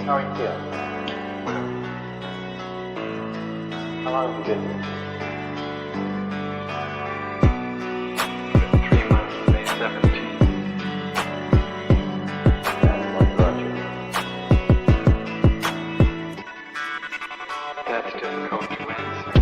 How are you feeling? How long have you been here? 3 months, May 17th. And what brought you? That's difficult to answer.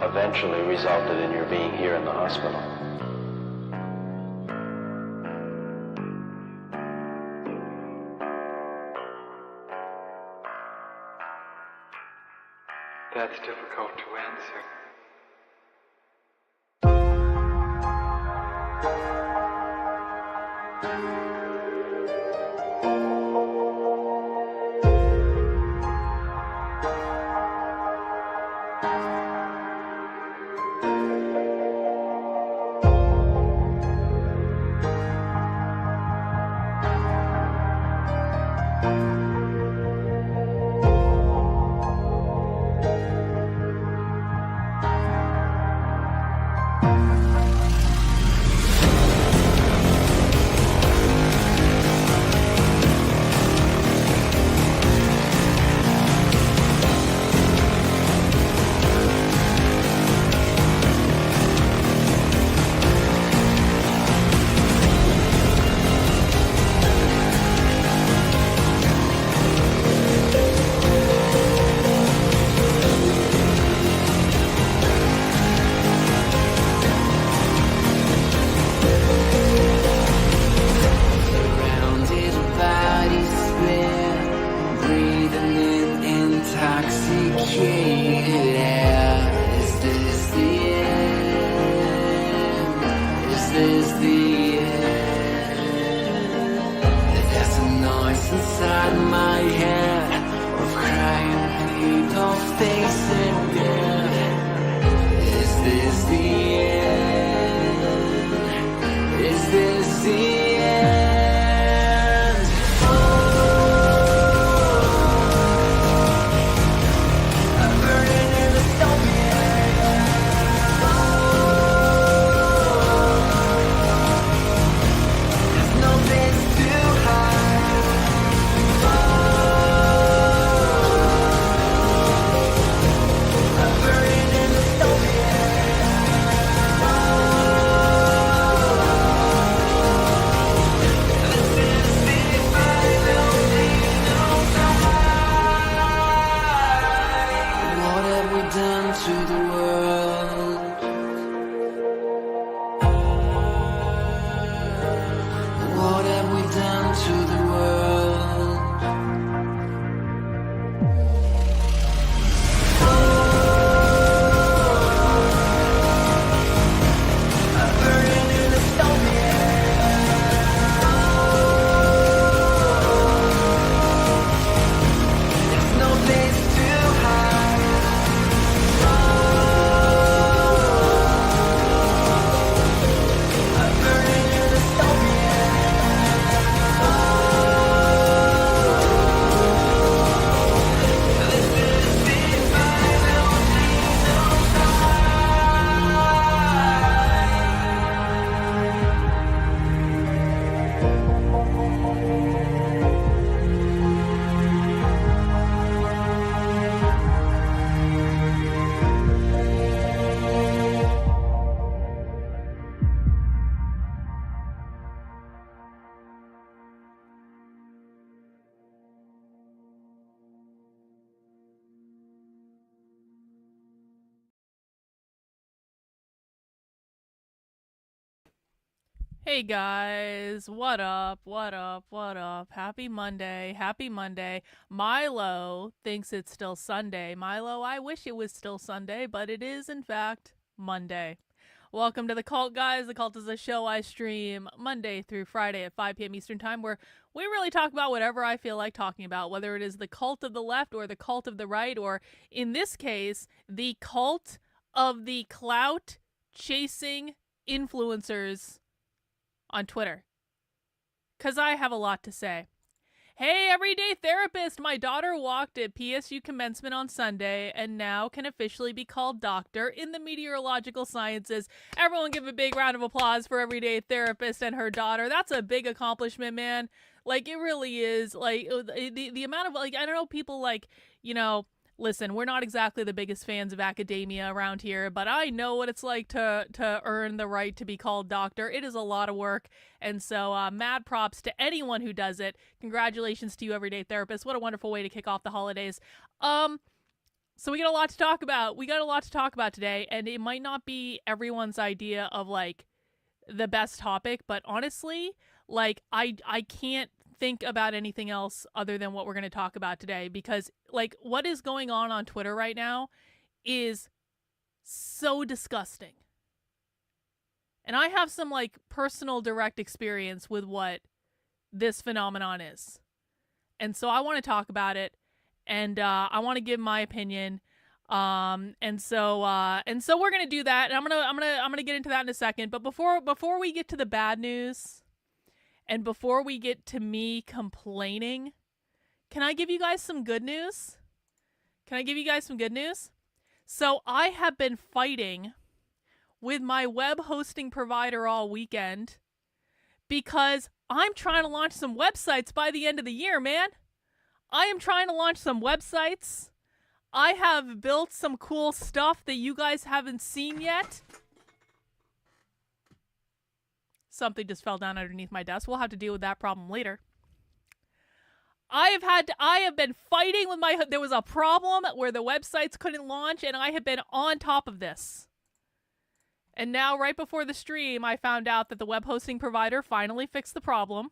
Eventually resulted in your being here in the hospital. That's difficult to answer. this the end? There's a noise inside my head of crying people facing death. Is this the end? Is this the end? I'm burning in the stormy air. There's no place to hide. I'm burning in the stormy air. This is the final scene. What have we done to the world? What have we done to the world? I'm burning in the stormy air. There's no place to hide. I'm burning in the stormy air. This is the final scene of Hey guys, what up? What up? What up? Happy Monday. Happy Monday. Milo thinks it's still Sunday. Milo, I wish it was still Sunday, but it is in fact Monday. Welcome to The Cult, guys. The Cult is a show I stream Monday through Friday at 5 p.m. Eastern Time, where we really talk about whatever I feel like talking about, whether it is the cult of the left or the cult of the right, or in this case, the cult of the clout chasing influencers on Twitter. Because I have a lot to say. Hey, everyday therapist! My daughter walked at PSU commencement on Sunday and now can officially be called doctor in the meteorological sciences. Everyone give a big round of applause for everyday therapist and her daughter. That's a big accomplishment, man. Like, it really is. Like, the amount of, like, I don't know, people like, you know, listen, we're not exactly the biggest fans of academia around here, but I know what it's like to earn the right to be called doctor. It is a lot of work, and so mad props to anyone who does it. Congratulations to you, everyday therapist. What a wonderful way to kick off the holidays. So we got a lot to talk about. We got a lot to talk about today, and it might not be everyone's idea of, like, the best topic, but honestly, like, I can't think about anything else other than what we're going to talk about today, because, like, what is going on Twitter right now is so disgusting. And I have some, like, personal direct experience with what this phenomenon is. And so I want to talk about it, and I want to give my opinion. And so we're going to do that, and I'm going to get into that in a second. But before we get to the bad news, and before we get to me complaining, can I give you guys some good news? So I have been fighting with my web hosting provider all weekend because I'm trying to launch some websites by the end of the year, man. I am trying to launch some websites. I have built some cool stuff that you guys haven't seen yet. Something just fell down underneath my desk. We'll have to deal with that problem later. I have been fighting with there was a problem where the websites couldn't launch, and I have been on top of this. And now, right before the stream, I found out that the web hosting provider finally fixed the problem.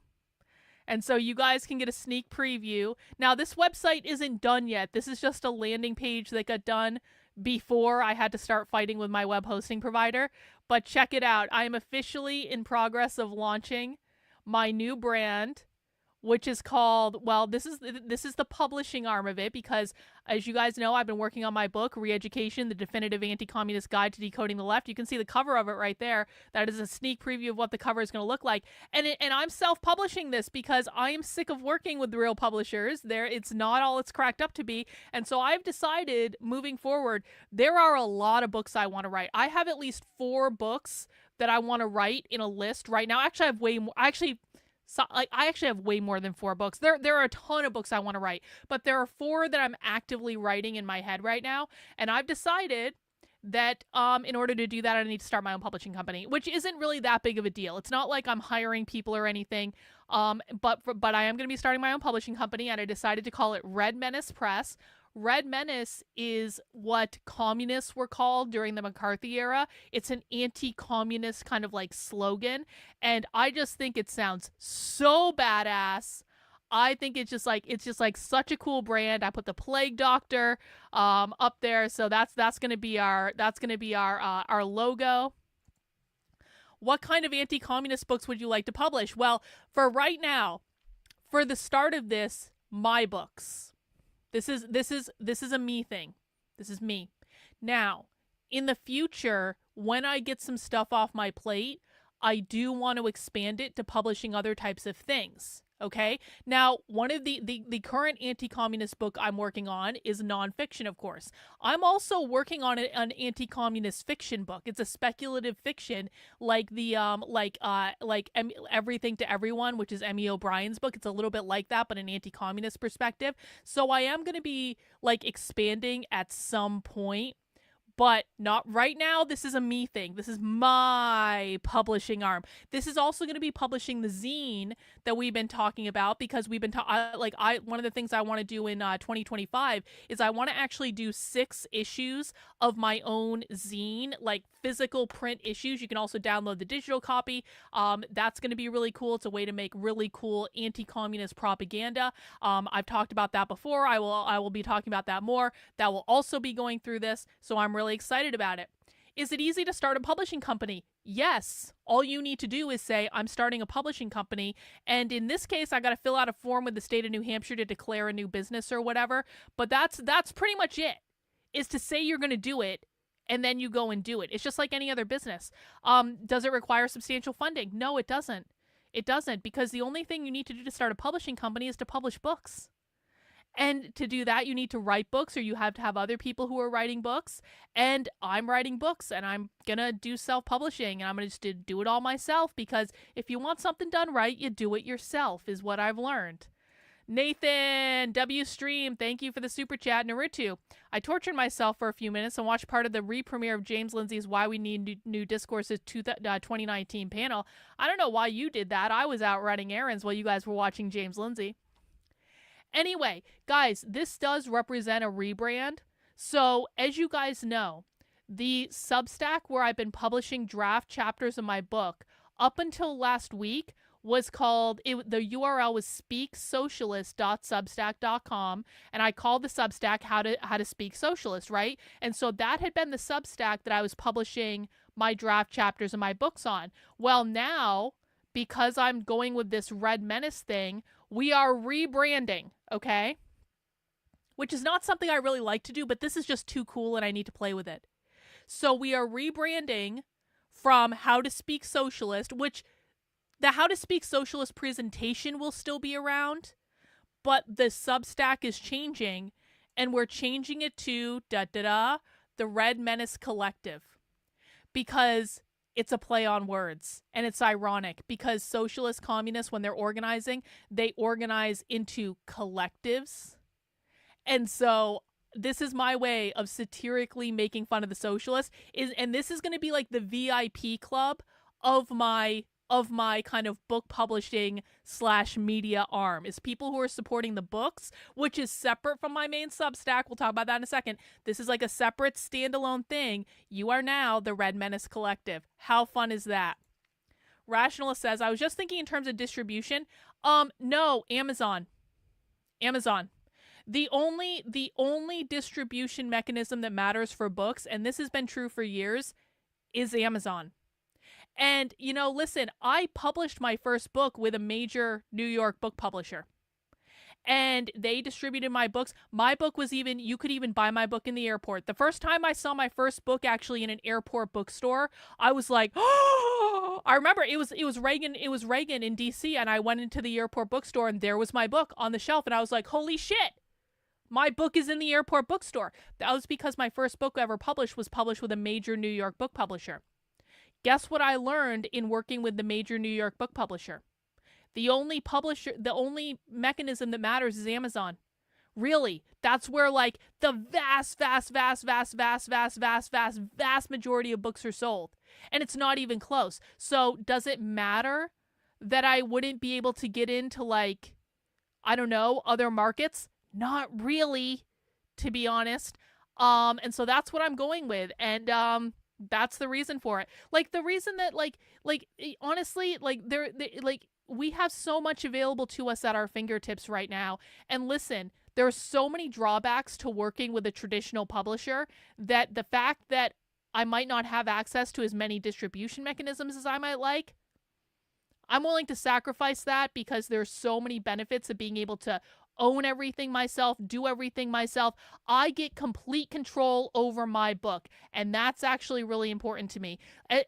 And so you guys can get a sneak preview. Now, this website isn't done yet. This is just a landing page that got done before I had to start fighting with my web hosting provider. But check it out. I am officially in progress of launching my new brand, which is called, well, this is the publishing arm of it, because as you guys know, I've been working on my book, Re-Education, the Definitive Anti-Communist Guide to Decoding the Left. You can see the cover of it right there. That is a sneak preview of what the cover is going to look like. And I'm self-publishing this because I am sick of working with real publishers. It's not all it's cracked up to be. And so I've decided, moving forward, there are a lot of books I want to write. I have at least 4 books that I want to write in a list right now. Actually, I have way more. So, I actually have way more than 4 books. There are a ton of books I want to write, but there are 4 that I'm actively writing in my head right now. And I've decided that in order to do that, I need to start my own publishing company, which isn't really that big of a deal. It's not like I'm hiring people or anything. But I am going to be starting my own publishing company, and I decided to call it Red Menace Press. Red Menace is what communists were called during the McCarthy era. It's an anti-communist kind of like slogan, and I just think it sounds so badass. I think it's just like such a cool brand. I put the Plague Doctor up there, so that's gonna be our logo. What kind of anti-communist books would you like to publish? Well, for right now, for the start of this, my books. This is a me thing. This is me. Now, in the future, when I get some stuff off my plate, I do want to expand it to publishing other types of things. Okay? Now, one of the current anti-communist book I'm working on is nonfiction, of course. I'm also working on an anti-communist fiction book. It's a speculative fiction, like the Everything to Everyone, which is Emmy O'Brien's book. It's a little bit like that, but an anti-communist perspective. So I am going to be like expanding at some point. But not right now. This is a me thing. This is my publishing arm. This is also going to be publishing the zine that we've been talking about, because we've been one of the things I want to do in 2025 is I want to actually do 6 issues of my own zine, like physical print issues. You can also download the digital copy. That's going to be really cool. It's a way to make really cool anti-communist propaganda. I've talked about that before. I will be talking about that more. That will also be going through this. So I'm really excited about it. Is it easy to start a publishing company? Yes. All you need to do is say, I'm starting a publishing company. And in this case, I got to fill out a form with the state of New Hampshire to declare a new business or whatever. But that's pretty much it, is to say you're going to do it, and then you go and do it. It's just like any other business. Does it require substantial funding? No, it doesn't. It doesn't, because the only thing you need to do to start a publishing company is to publish books. And to do that, you need to write books, or you have to have other people who are writing books. And I'm writing books, and I'm going to do self-publishing, and I'm going to just do it all myself, because if you want something done right, you do it yourself, is what I've learned. Nathan W. Stream, thank you for the super chat. Naruto, I tortured myself for a few minutes and watched part of the re-premiere of James Lindsay's Why We Need New Discourses 2019 panel. I don't know why you did that. I was out running errands while you guys were watching James Lindsay. Anyway, guys, this does represent a rebrand. So, as you guys know, the Substack where I've been publishing draft chapters of my book up until last week was called, the URL was speaksocialist.substack.com, and I called the Substack how to speak socialist, right? And so that had been the Substack that I was publishing my draft chapters of my books on. Well, now, because I'm going with this Red Menace thing, we are rebranding, okay? Which is not something I really like to do, but this is just too cool and I need to play with it. So we are rebranding from How to Speak Socialist, which the How to Speak Socialist presentation will still be around, but the Substack is changing, and we're changing it to the Red Menace Collective, because it's a play on words, and it's ironic because socialist communists, when they're organizing, they organize into collectives. And so this is my way of satirically making fun of the socialists, and this is going to be like the VIP club of my kind of book publishing / media arm, is people who are supporting the books, which is separate from my main Substack. We'll talk about that in a second. This is like a separate standalone thing. You are now the Red Menace Collective. How fun is that? Rationalist says, I was just thinking in terms of distribution. No, Amazon. The only distribution mechanism that matters for books, and this has been true for years, is Amazon. And, listen, I published my first book with a major New York book publisher. And they distributed my books. My book was you could even buy my book in the airport. The first time I saw my first book actually in an airport bookstore, I was like, oh, I remember it was Reagan in DC, and I went into the airport bookstore and there was my book on the shelf, and I was like, holy shit. My book is in the airport bookstore. That was because my first book ever published was published with a major New York book publisher. Guess what I learned in working with the major New York book publisher? The only mechanism that matters is Amazon. Really, that's where like the vast majority of books are sold. And it's not even close. So does it matter that I wouldn't be able to get into like, I don't know, other markets? Not really, to be honest. And so that's what I'm going with. And that's the reason for it. Like the reason that honestly, we have so much available to us at our fingertips right now. And listen, there are so many drawbacks to working with a traditional publisher that the fact that I might not have access to as many distribution mechanisms as I might like, I'm willing to sacrifice that because there's so many benefits of being able to own everything myself, do everything myself. I get complete control over my book, and that's actually really important to me.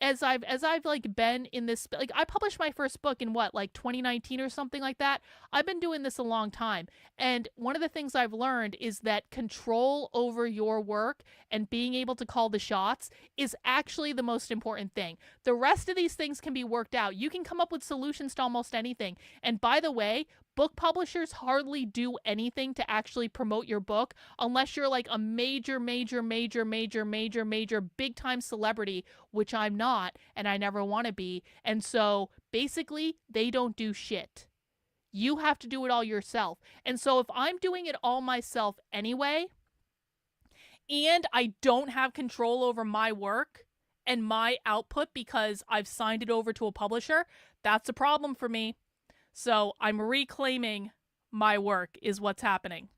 As I've like been in this, like I published my first book in 2019 or something like that. I've been doing this a long time, and one of the things I've learned is that control over your work and being able to call the shots is actually the most important thing. The rest of these things can be worked out. You can come up with solutions to almost anything. And by the way, book publishers hardly do anything to actually promote your book unless you're like a major big time celebrity, which I'm not and I never want to be. And so basically they don't do shit. You have to do it all yourself. And so if I'm doing it all myself anyway, and I don't have control over my work and my output because I've signed it over to a publisher, that's a problem for me. So I'm reclaiming my work is what's happening.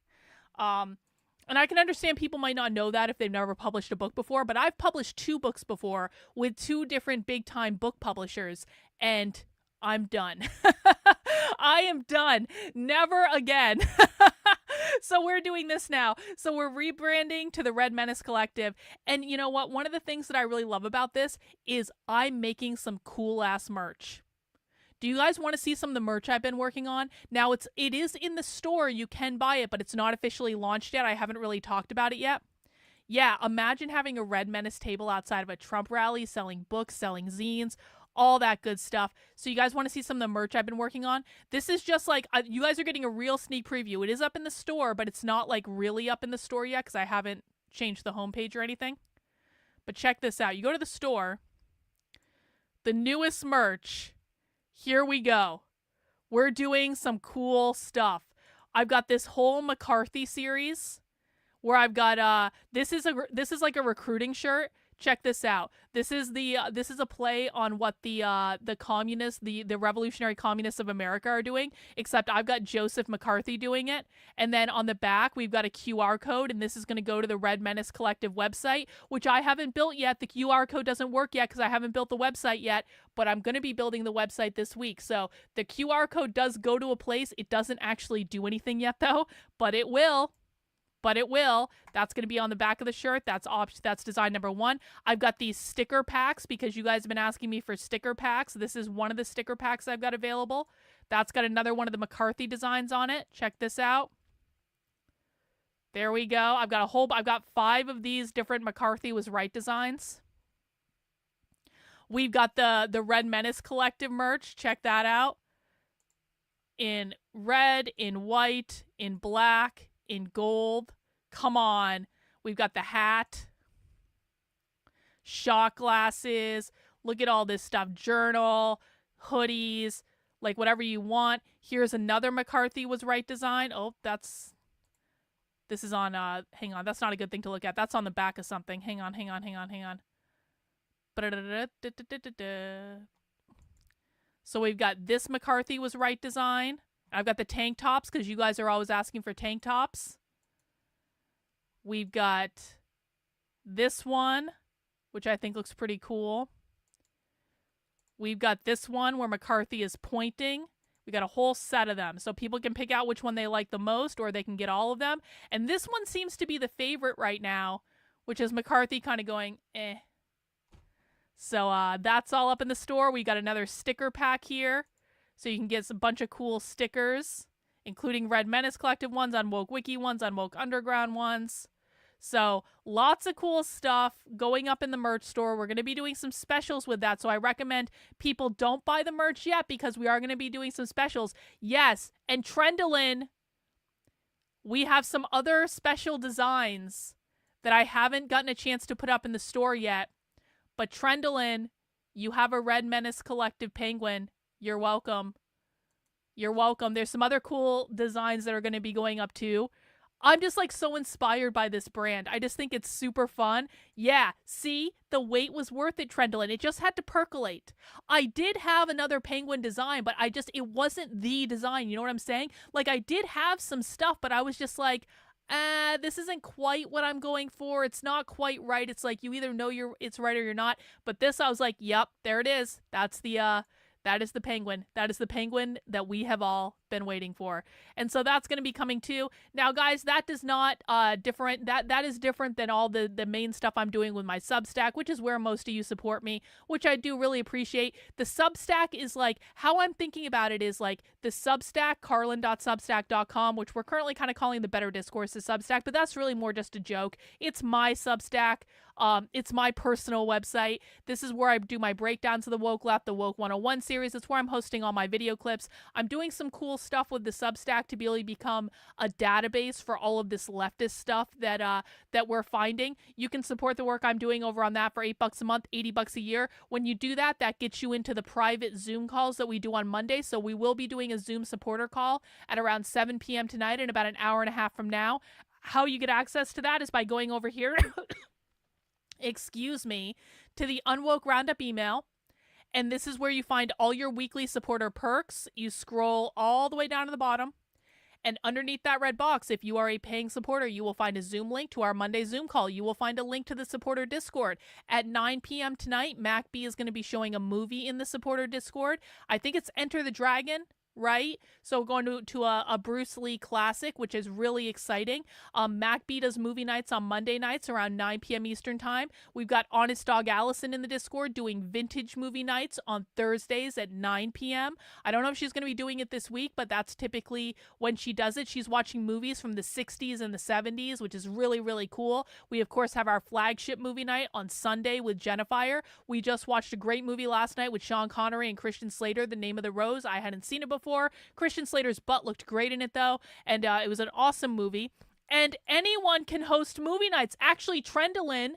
And I can understand people might not know that if they've never published a book before, but I've published 2 books before with 2 different big time book publishers, and I'm done. I am done. Never again. So we're doing this now. So we're rebranding to the Red Menace Collective. And you know what? One of the things that I really love about this is I'm making some cool ass merch. Do you guys want to see some of the merch I've been working on? Now, it is in the store. You can buy it, but it's not officially launched yet. I haven't really talked about it yet. Yeah, imagine having a Red Menace table outside of a Trump rally, selling books, selling zines, all that good stuff. So you guys want to see some of the merch I've been working on? This is just like, you guys are getting a real sneak preview. It is up in the store, but it's not like really up in the store yet because I haven't changed the homepage or anything. But check this out. You go to the store, the newest merch. Here we go. We're doing some cool stuff. I've got this whole McCarthy series where I've got this is like a recruiting shirt. Check this out. This is a play on what the communists, the revolutionary communists of America are doing, except I've got Joseph McCarthy doing it. And then on the back, we've got a QR code, and this is going to go to the Red Menace Collective website, which I haven't built yet. The QR code doesn't work yet because I haven't built the website yet, but I'm going to be building the website this week. So the QR code does go to a place. It doesn't actually do anything yet, though, but it will. That's going to be on the back of the shirt. That's design number 1. I've got these sticker packs because you guys have been asking me for sticker packs. This is one of the sticker packs I've got available. That's got another one of the McCarthy designs on it. Check this out. There we go. I've got 5 of these different McCarthy was right designs. We've got the Red Menace Collective merch. Check that out. In red, in white, in black, in gold. Come on. We've got the hat, shot glasses. Look at all this stuff. Journal, hoodies, like whatever you want. Here's another McCarthy was right design. Oh, this is on, hang on. That's not a good thing to look at. That's on the back of something. Hang on. So we've got this McCarthy was right design. I've got the tank tops because you guys are always asking for tank tops. We've got this one, which I think looks pretty cool. We've got this one where McCarthy is pointing. We got a whole set of them. So people can pick out which one they like the most, or they can get all of them. And this one seems to be the favorite right now, which is McCarthy kind of going, eh. So that's all up in the store. We got another sticker pack here. So you can get a bunch of cool stickers, including Red Menace Collective ones, Unwoke Wiki ones, Unwoke Underground ones. So lots of cool stuff going up in the merch store. We're going to be doing some specials with that. So I recommend people don't buy the merch yet because we are going to be doing some specials. Yes, and Trendolin, we have some other special designs that I haven't gotten a chance to put up in the store yet. But Trendolin, you have a Red Menace Collective penguin. You're welcome. You're welcome. There's some other cool designs that are going to be going up too. I'm just like so inspired by this brand. I just think it's super fun. Yeah, see, the wait was worth it, Trendolin. It just had to percolate. I did have another penguin design, but it wasn't the design. You know what I'm saying? Like, I did have some stuff, but I was just like, this isn't quite what I'm going for. It's not quite right. It's like you either know it's right or you're not. But this, I was like, yep, there it is. That is the penguin. That is the penguin that we have all been waiting for. And so that's going to be coming too. Now, guys, that does not that is different than all the main stuff I'm doing with my Substack, which is where most of you support me, which I do really appreciate. The Substack is like, how I'm thinking about it is like the Substack, karlyn.substack.com, which we're currently kind of calling the Better Discourses Substack, but that's really more just a joke. It's my Substack. It's my personal website. This is where I do my breakdowns of the Woke Left, the Woke 101 series. It's where I'm hosting all my video clips. I'm doing some cool stuff with the Substack to really become a database for all of this leftist stuff that we're finding. You can support the work I'm doing over on that for $8 a month, $80 a year. When you do that, that gets you into the private Zoom calls that we do on Monday. So we will be doing a Zoom supporter call at around 7 p.m. tonight in about an hour and a half from now. How you get access to that is by going over here excuse me, to the Unwoke Roundup email. And this is where you find all your weekly supporter perks. You scroll all the way down to the bottom. And underneath that red box, if you are a paying supporter, you will find a Zoom link to our Monday Zoom call. You will find a link to the supporter Discord. At 9 p.m. tonight, MacB is going to be showing a movie in the supporter Discord. I think it's Enter the Dragon. Right? So we're going to a Bruce Lee classic, which is really exciting. MacB does movie nights on Monday nights around 9 p.m. Eastern time. We've got Honest Dog Allison in the Discord doing vintage movie nights on Thursdays at 9 p.m. I don't know if she's going to be doing it this week, but that's typically when she does it. She's watching movies from the 60s and the 70s, which is really, really cool. We, of course, have our flagship movie night on Sunday with Jennifer. We just watched a great movie last night with Sean Connery and Christian Slater, The Name of the Rose. I hadn't seen it before. Christian Slater's butt looked great in it, though, and it was an awesome movie. And anyone can host movie nights. Actually, Trendolin,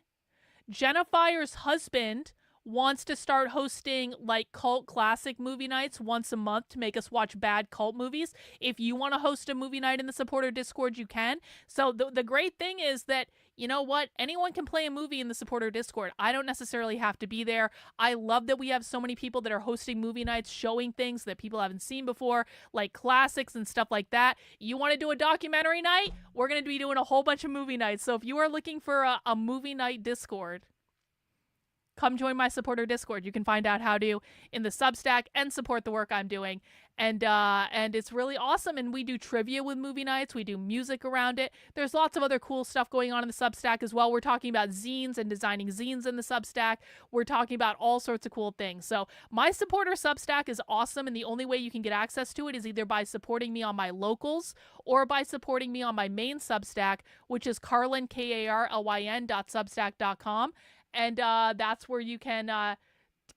Jennifer's husband, wants to start hosting like cult classic movie nights once a month to make us watch bad cult movies. If you want to host a movie night in the supporter Discord, you can. So the great thing is that, you know what? Anyone can play a movie in the supporter Discord. I don't necessarily have to be there. I love that we have so many people that are hosting movie nights, showing things that people haven't seen before, like classics and stuff like that. You want to do a documentary night? We're going to be doing a whole bunch of movie nights. So if you are looking for a movie night Discord, come join my supporter Discord. You can find out how to in the Substack and support the work I'm doing. And it's really awesome. And we do trivia with movie nights. We do music around it. There's lots of other cool stuff going on in the Substack as well. We're talking about zines and designing zines in the Substack. We're talking about all sorts of cool things. So my supporter Substack is awesome. And the only way you can get access to it is either by supporting me on my locals or by supporting me on my main Substack, which is Karlyn, KARLYN.substack.com. And that's where you can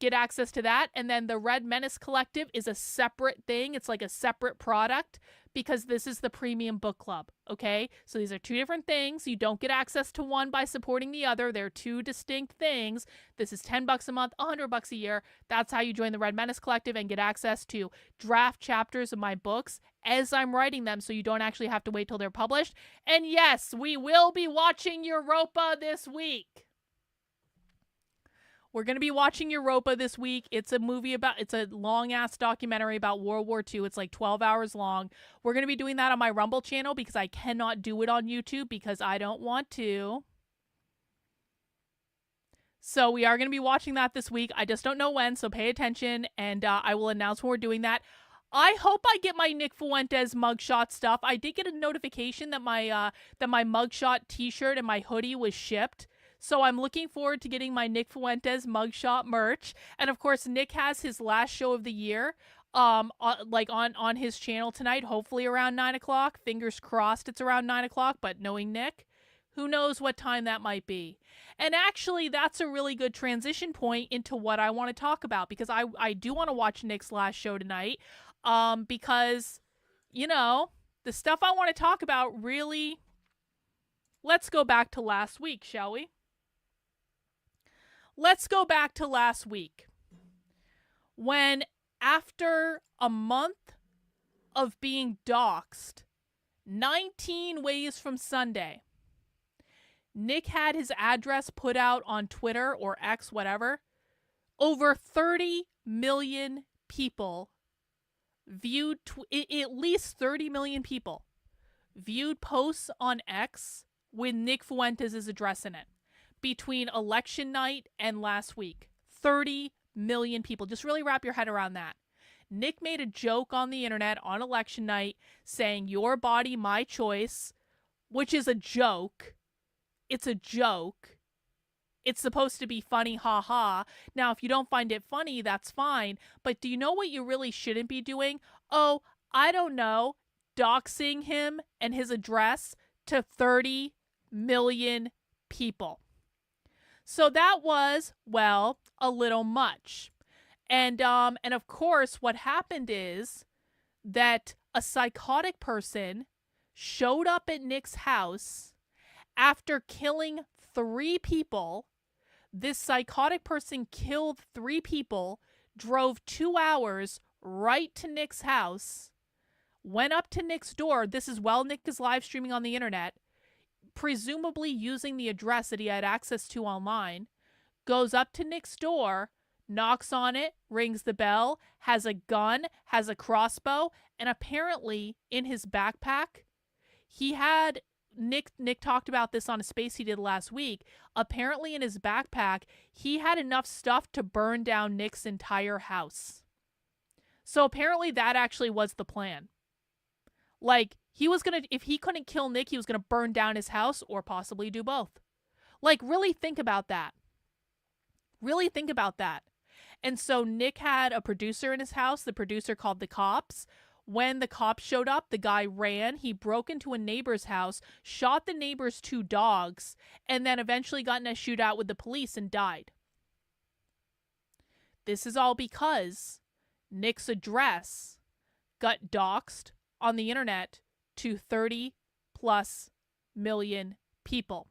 get access to that. And then the Red Menace Collective is a separate thing. It's like a separate product because this is the premium book club. Okay, so these are two different things. You don't get access to one by supporting the other. They're two distinct things. This is $10 a month, $100 a year. That's how you join the Red Menace Collective and get access to draft chapters of my books as I'm writing them, so you don't actually have to wait till they're published. And yes, we will be watching Europa this week. We're going to be watching Europa this week. It's a long-ass documentary about World War II. It's like 12 hours long. We're going to be doing that on my Rumble channel because I cannot do it on YouTube because I don't want to. So we are going to be watching that this week. I just don't know when, so pay attention, and I will announce when we're doing that. I hope I get my Nick Fuentes mugshot stuff. I did get a notification that my mugshot t-shirt and my hoodie was shipped. So I'm looking forward to getting my Nick Fuentes mugshot merch. And of course, Nick has his last show of the year on his channel tonight, hopefully around 9 o'clock. Fingers crossed it's around 9 o'clock, but knowing Nick, who knows what time that might be. And actually, that's a really good transition point into what I want to talk about, because I do want to watch Nick's last show tonight, because, you know, the stuff I want to talk about really... Let's go back to last week, shall we? Let's go back to last week, when after a month of being doxxed 19 ways from Sunday, Nick had his address put out on Twitter or X, whatever. Over 30 million people viewed, at least 30 million people viewed posts on X with Nick Fuentes' address in it between election night and last week. 30 million people. Just really wrap your head around that. Nick made a joke on the internet on election night saying, "Your body, my choice," which is a joke. It's a joke. It's supposed to be funny, haha. Now, if you don't find it funny, that's fine. But do you know what you really shouldn't be doing? Oh, I don't know. Doxing him and his address to 30 million people. So that was, well, a little much. And of course, what happened is that a psychotic person showed up at Nick's house after killing 3 people. This psychotic person killed 3 people, drove 2 hours right to Nick's house, went up to Nick's door. This is while Nick is live streaming on the internet, presumably using the address that he had access to online, goes up to Nick's door, knocks on it, rings the bell, has a gun, has a crossbow, and apparently in his backpack, he had, Nick talked about this on a space he did last week, apparently in his backpack, he had enough stuff to burn down Nick's entire house. So apparently that actually was the plan. Like, he was gonna, if he couldn't kill Nick, he was gonna burn down his house or possibly do both. Like, really think about that. Really think about that. And so Nick had a producer in his house. The producer called the cops. When the cops showed up, the guy ran. He broke into a neighbor's house, shot the neighbor's 2 dogs, and then eventually got in a shootout with the police and died. This is all because Nick's address got doxed on the internet to 30 plus million people.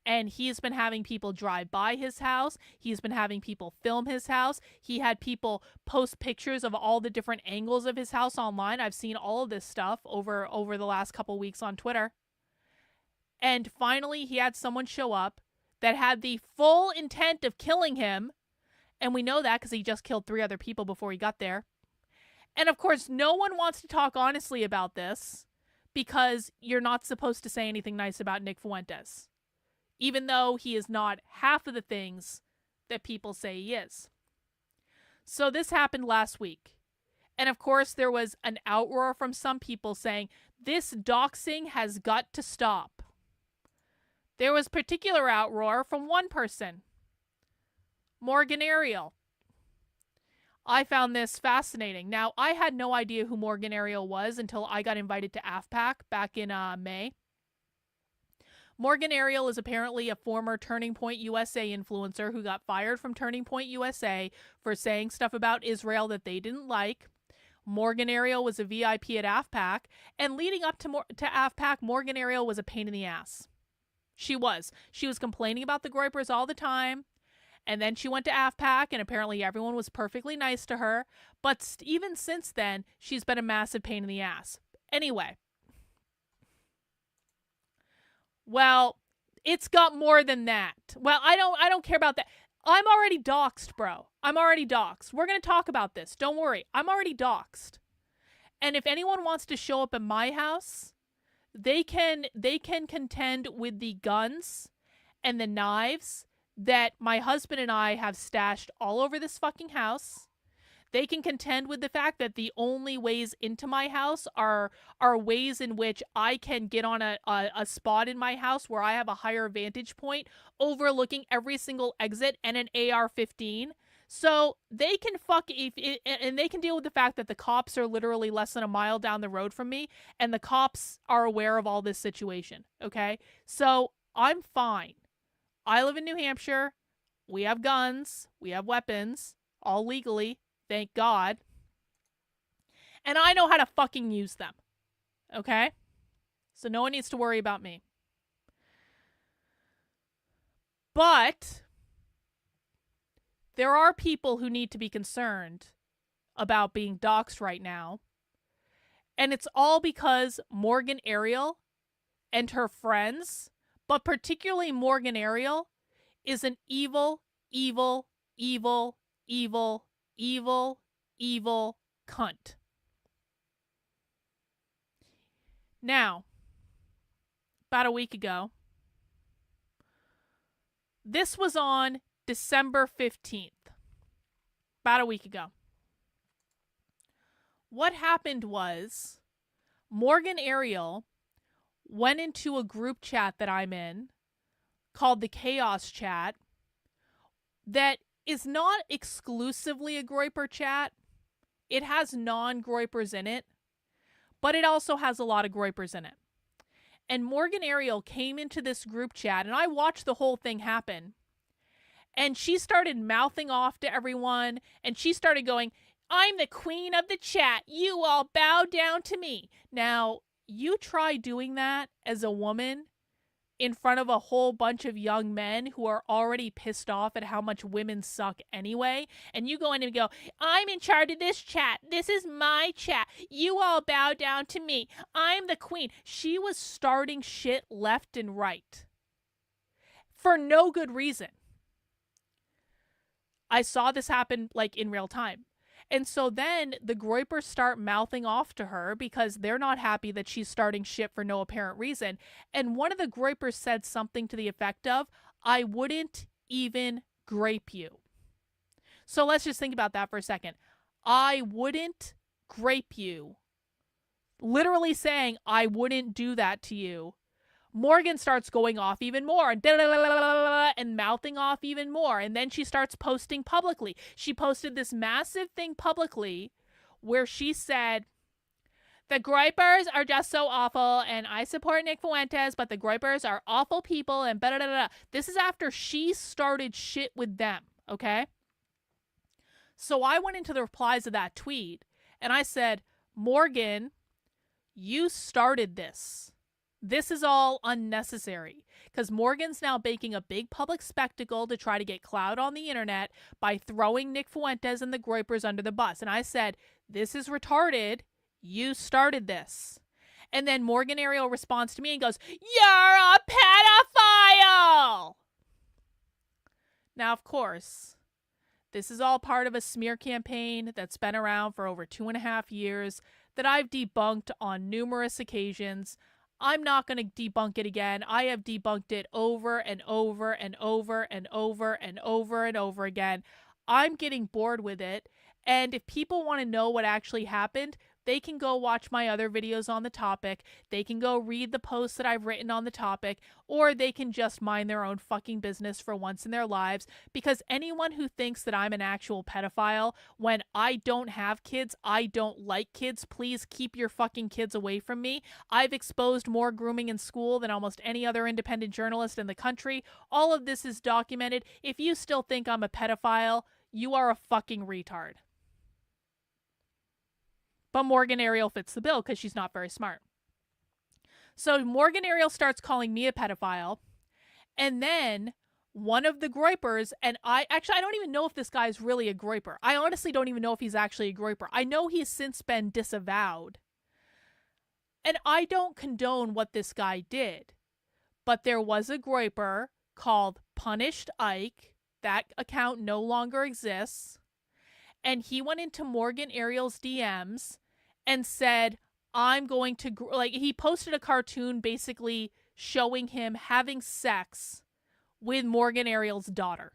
And he's been having people drive by his house. He's been having people film his house. He had people post pictures of all the different angles of his house online. I've seen all of this stuff over the last couple weeks on Twitter. And finally, he had someone show up that had the full intent of killing him. And we know that because he just killed 3 other people before he got there. And of course, no one wants to talk honestly about this because you're not supposed to say anything nice about Nick Fuentes, even though he is not half of the things that people say he is. So this happened last week. And of course, there was an outroar from some people saying, this doxing has got to stop. There was particular outroar from one person, Morgan Ariel. I found this fascinating. Now, I had no idea who Morgan Ariel was until I got invited to AFPAC back in May. Morgan Ariel is apparently a former Turning Point USA influencer who got fired from Turning Point USA for saying stuff about Israel that they didn't like. Morgan Ariel was a VIP at AFPAC, and leading up to AFPAC, Morgan Ariel was a pain in the ass. She was. She was complaining about the Groypers all the time. And then she went to AFPAC, and apparently everyone was perfectly nice to her. But even since then, she's been a massive pain in the ass. Anyway. Well, it's got more than that. Well, I don't care about that. I'm already doxxed, bro. I'm already doxxed. We're going to talk about this. Don't worry. I'm already doxxed. And if anyone wants to show up at my house, they can contend with the guns and the knives that my husband and I have stashed all over this fucking house. They can contend with the fact that the only ways into my house are ways in which I can get on a spot in my house where I have a higher vantage point overlooking every single exit and an AR-15. So they can and they can deal with the fact that the cops are literally less than a mile down the road from me, and the cops are aware of all this situation, okay? So I'm fine. I live in New Hampshire. We have guns. We have weapons, all legally. Thank God. And I know how to fucking use them. Okay? So no one needs to worry about me. But there are people who need to be concerned about being doxxed right now. And it's all because Morgan Ariel and her friends, but particularly Morgan Ariel, is an evil, evil, evil, evil, evil, evil cunt. Now, about a week ago, this was on December 15th. About a week ago. What happened was Morgan Ariel went into a group chat that I'm in called the Chaos Chat that is not exclusively a Groyper chat. It has non-Groypers in it, but it also has a lot of Groypers in it. And Morgan Ariel came into this group chat, and I watched the whole thing happen. And she started mouthing off to everyone, and she started going, "I'm the queen of the chat. You all bow down to me." Now, you try doing that as a woman in front of a whole bunch of young men who are already pissed off at how much women suck anyway, and you go in and go, "I'm in charge of this chat. This is my chat. You all bow down to me. I'm the queen." She was starting shit left and right for no good reason. I saw this happen like in real time. And so then the Groypers start mouthing off to her because they're not happy that she's starting shit for no apparent reason. And one of the Groypers said something to the effect of, "I wouldn't even grape you." So let's just think about that for a second. I wouldn't grape you. Literally saying, I wouldn't do that to you. Morgan starts going off even more and mouthing off even more. And then she starts posting publicly. She posted this massive thing publicly where she said, "The Groypers are just so awful, and I support Nick Fuentes, but the Groypers are awful people," and blah, blah, blah. This is after she started shit with them, okay? So I went into the replies of that tweet, and I said, "Morgan, you started this. This is all unnecessary," because Morgan's now making a big public spectacle to try to get clout on the internet by throwing Nick Fuentes and the Groypers under the bus. And I said, "This is retarded. You started this." And then Morgan Ariel responds to me and goes, "You're a pedophile!" Now, of course, this is all part of a smear campaign that's been around for over 2.5 years that I've debunked on numerous occasions. I'm not going to debunk it again. I have debunked it over and over and over and over and over and over again. I'm getting bored with it. And if people want to know what actually happened, they can go watch my other videos on the topic. They can go read the posts that I've written on the topic, or they can just mind their own fucking business for once in their lives, because anyone who thinks that I'm an actual pedophile when I don't have kids, I don't like kids, please keep your fucking kids away from me. I've exposed more grooming in school than almost any other independent journalist in the country. All of this is documented. If you still think I'm a pedophile, you are a fucking retard. But Morgan Ariel fits the bill because she's not very smart. So Morgan Ariel starts calling me a pedophile. And then one of the Groypers, and I don't even know if this guy's really a Groyper. I honestly don't even know if he's actually a Groyper. I know he's since been disavowed. And I don't condone what this guy did. But there was a Groyper called Punished Ike That account no longer exists. And he went into Morgan Ariel's DMs and said, I'm going to, he posted a cartoon basically showing him having sex with Morgan Ariel's daughter.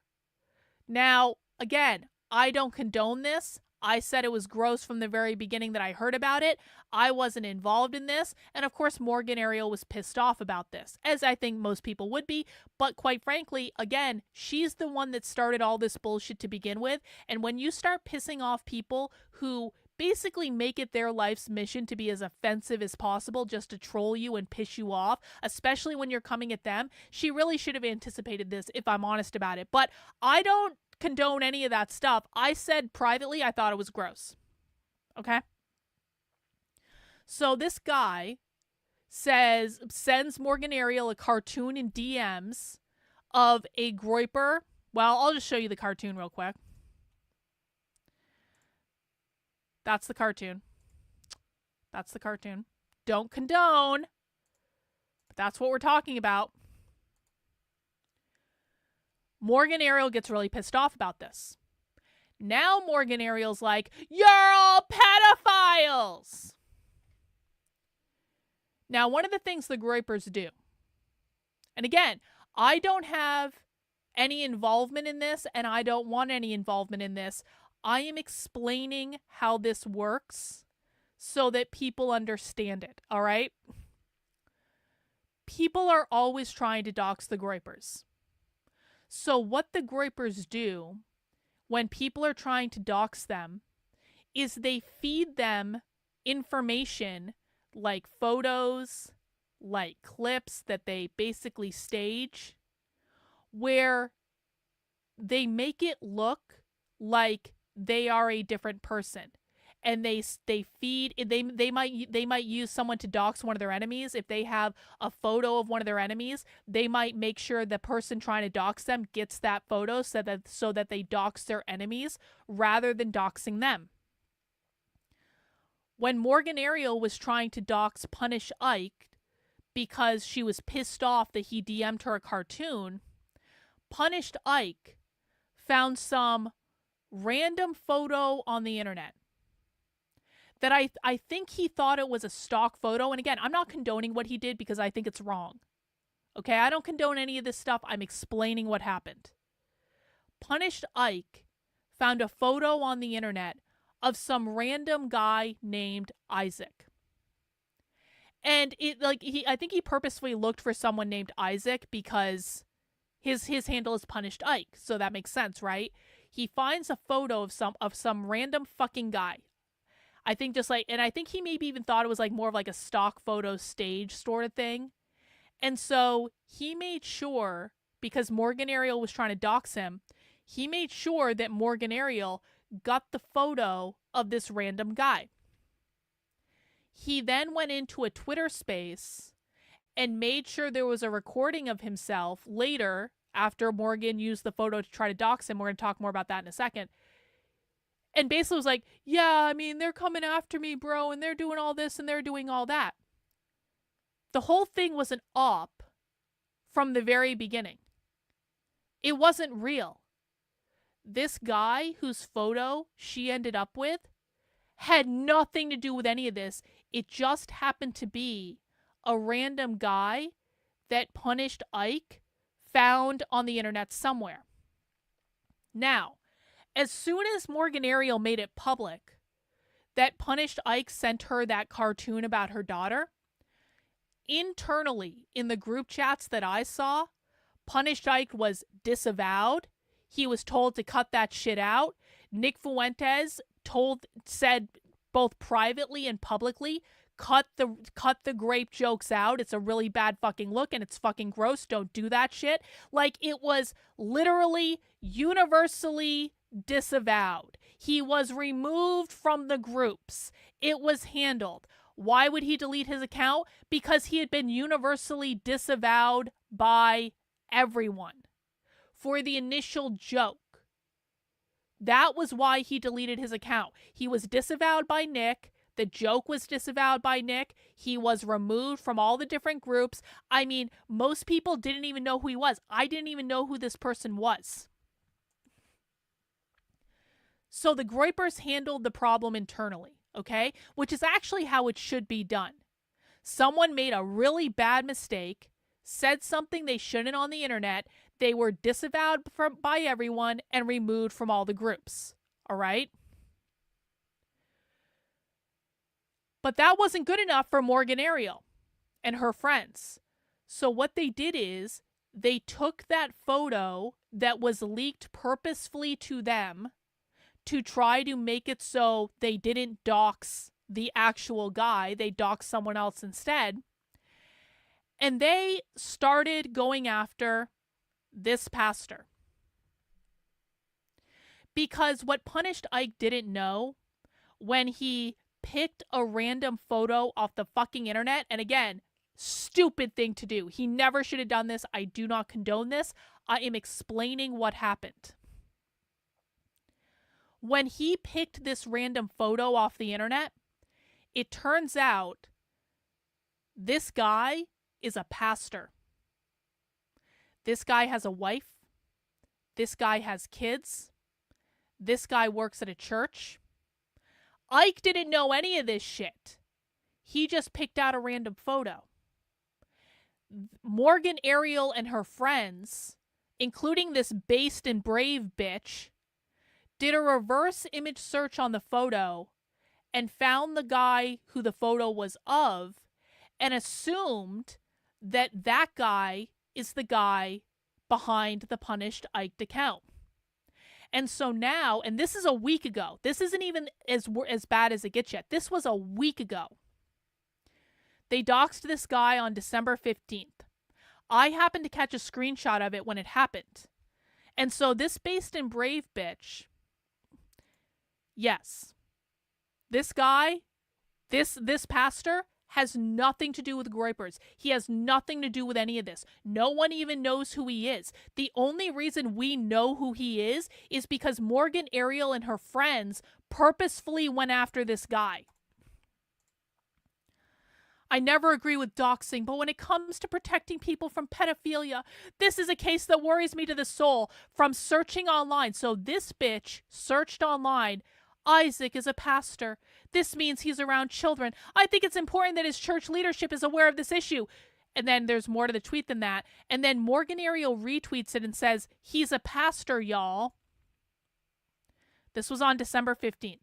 Now, again, I don't condone this. I said it was gross from the very beginning that I heard about it. I wasn't involved in this. And of course, Morgan Ariel was pissed off about this, as I think most people would be. But quite frankly, again, she's the one that started all this bullshit to begin with. And when you start pissing off people who basically make it their life's mission to be as offensive as possible just to troll you and piss you off, especially when you're coming at them, she really should have anticipated this, if I'm honest about it. But I don't condone any of that stuff. I said privately I thought it was gross. Okay? So this guy sends Morgan Ariel a cartoon in DMs of a groiper. Well, I'll just show you the cartoon real quick. That's the cartoon. That's the cartoon. Don't condone, but that's what we're talking about. Morgan Ariel gets really pissed off about this. Now Morgan Ariel's like, you're all pedophiles. Now, one of the things the groypers do, and again, I don't have any involvement in this, and I don't want any involvement in this. I am explaining how this works so that people understand it, all right? People are always trying to dox the groypers. So what the groypers do when people are trying to dox them is they feed them information like photos, like clips that they basically stage, where they make it look like they are a different person. And they feed, they might use someone to dox one of their enemies. If they have a photo of one of their enemies, they might make sure the person trying to dox them gets that photo so that they dox their enemies rather than doxing them. When Morgan Ariel was trying to dox Punish Ike because she was pissed off that he DM'd her a cartoon, Punished Ike found some random photo on the internet that I think he thought it was a stock photo. And again, I'm not condoning what he did because I think it's wrong. Okay, I don't condone any of this stuff. I'm explaining what happened. Punished Ike found a photo on the internet of some random guy named Isaac. And I think he purposefully looked for someone named Isaac because his handle is Punished Ike. So that makes sense, right? He finds a photo of some random fucking guy. I think I think he maybe even thought it was like more of like a stock photo stage sort of thing. And so he made sure, because Morgan Ariel was trying to dox him, he made sure that Morgan Ariel got the photo of this random guy. He then went into a Twitter space and made sure there was a recording of himself later after Morgan used the photo to try to dox him. We're going to talk more about that in a second. And basically was like, yeah, I mean, they're coming after me, bro, and they're doing all this and they're doing all that. The whole thing was an op from the very beginning. It wasn't real. This guy whose photo she ended up with had nothing to do with any of this. It just happened to be a random guy that Punished Ike found on the internet somewhere. Now, as soon as Morgan Ariel made it public that Punished Ike sent her that cartoon about her daughter, internally in the group chats that I saw, Punished Ike was disavowed. He was told to cut that shit out. Nick Fuentes said both privately and publicly, cut the grape jokes out. It's a really bad fucking look and it's fucking gross. Don't do that shit. Like, it was literally universally disavowed. He was removed from the groups. It was handled. Why would he delete his account? Because he had been universally disavowed by everyone for the initial joke. That was why he deleted his account. He was disavowed by Nick. The joke was disavowed by Nick. He was removed from all the different groups. I mean, most people didn't even know who he was. I didn't even know who this person was. So the Groypers handled the problem internally, okay? Which is actually how it should be done. Someone made a really bad mistake, said something they shouldn't on the internet, they were disavowed by everyone and removed from all the groups, all right? But that wasn't good enough for Morgan Ariel and her friends. So what they did is they took that photo that was leaked purposefully to them to try to make it so they didn't dox the actual guy. They doxed someone else instead. And they started going after this pastor. Because what Punished Ike didn't know when he picked a random photo off the fucking internet, and again, stupid thing to do. He never should have done this. I do not condone this. I am explaining what happened. When he picked this random photo off the internet, it turns out this guy is a pastor. This guy has a wife. This guy has kids. This guy works at a church. Ike didn't know any of this shit. He just picked out a random photo. Morgan Ariel and her friends, including this based and brave bitch, did a reverse image search on the photo and found the guy who the photo was of and assumed that that guy is the guy behind the Punished Ike account. And so now, and this is a week ago, this isn't even as bad as it gets yet. This was a week ago. They doxed this guy on December 15th. I happened to catch a screenshot of it when it happened. And so this based and brave bitch, yes, this guy, this pastor has nothing to do with Groypers. He has nothing to do with any of this. No one even knows who he is. The only reason we know who he is because Morgan Ariel and her friends purposefully went after this guy. I never agree with doxing, but when it comes to protecting people from pedophilia, this is a case that worries me to the soul from searching online. So this bitch searched online, Isaac is a pastor. This means he's around children. I think it's important that his church leadership is aware of this issue. And then there's more to the tweet than that. And then Morgan Ariel retweets it and says, he's a pastor, y'all. This was on December 15th.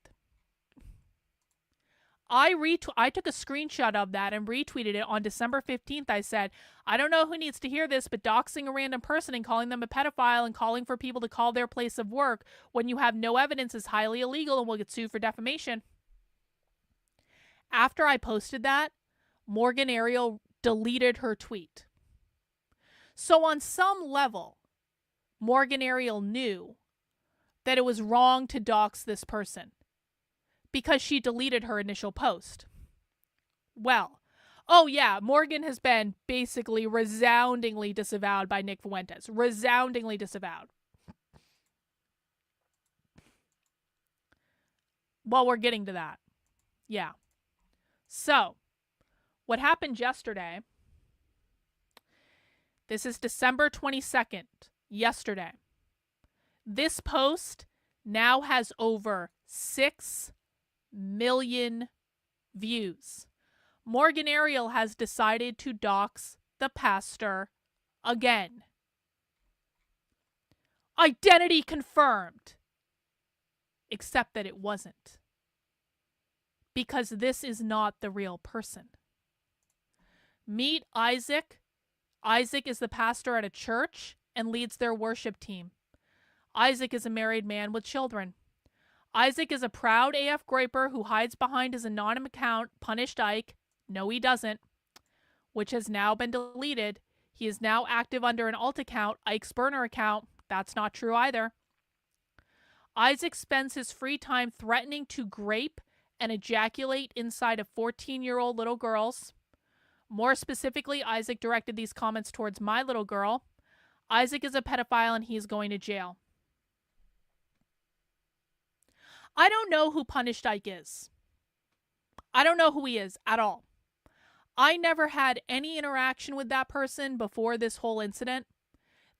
I took a screenshot of that and retweeted it on December 15th. I said, I don't know who needs to hear this, but doxing a random person and calling them a pedophile and calling for people to call their place of work when you have no evidence is highly illegal and will get sued for defamation. After I posted that, Morgan Ariel deleted her tweet. So on some level, Morgan Ariel knew that it was wrong to dox this person, because she deleted her initial post. Well, oh yeah, Morgan has been basically resoundingly disavowed by Nick Fuentes. Resoundingly disavowed. Well, we're getting to that. Yeah. So, what happened yesterday, this is December 22nd, yesterday. This post now has over 6 million views. Morgan Ariel has decided to dox the pastor again. Identity confirmed. Except that it wasn't. Because this is not the real person. Meet Isaac. Isaac is the pastor at a church and leads their worship team. Isaac is a married man with children. Isaac is a proud AF Groyper who hides behind his anonymous account, Punished Ike. No, he doesn't. Which has now been deleted. He is now active under an alt account, Ike's burner account. That's not true either. Isaac spends his free time threatening to grape and ejaculate inside of 14-year-old little girls. More specifically, Isaac directed these comments towards my little girl. Isaac is a pedophile and he's going to jail. I don't know who Punished Ike is. I don't know who he is at all. I never had any interaction with that person before this whole incident.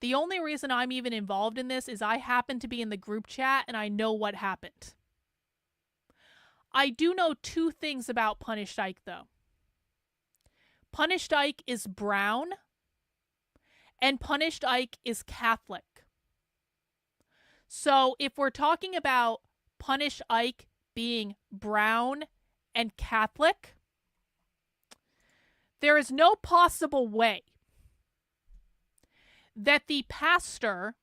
The only reason I'm even involved in this is I happen to be in the group chat and I know what happened. I do know 2 things about Punished Ike, though. Punished Ike is brown, and Punished Ike is Catholic. So if we're talking about Punished Ike being brown and Catholic, there is no possible way that the pastor,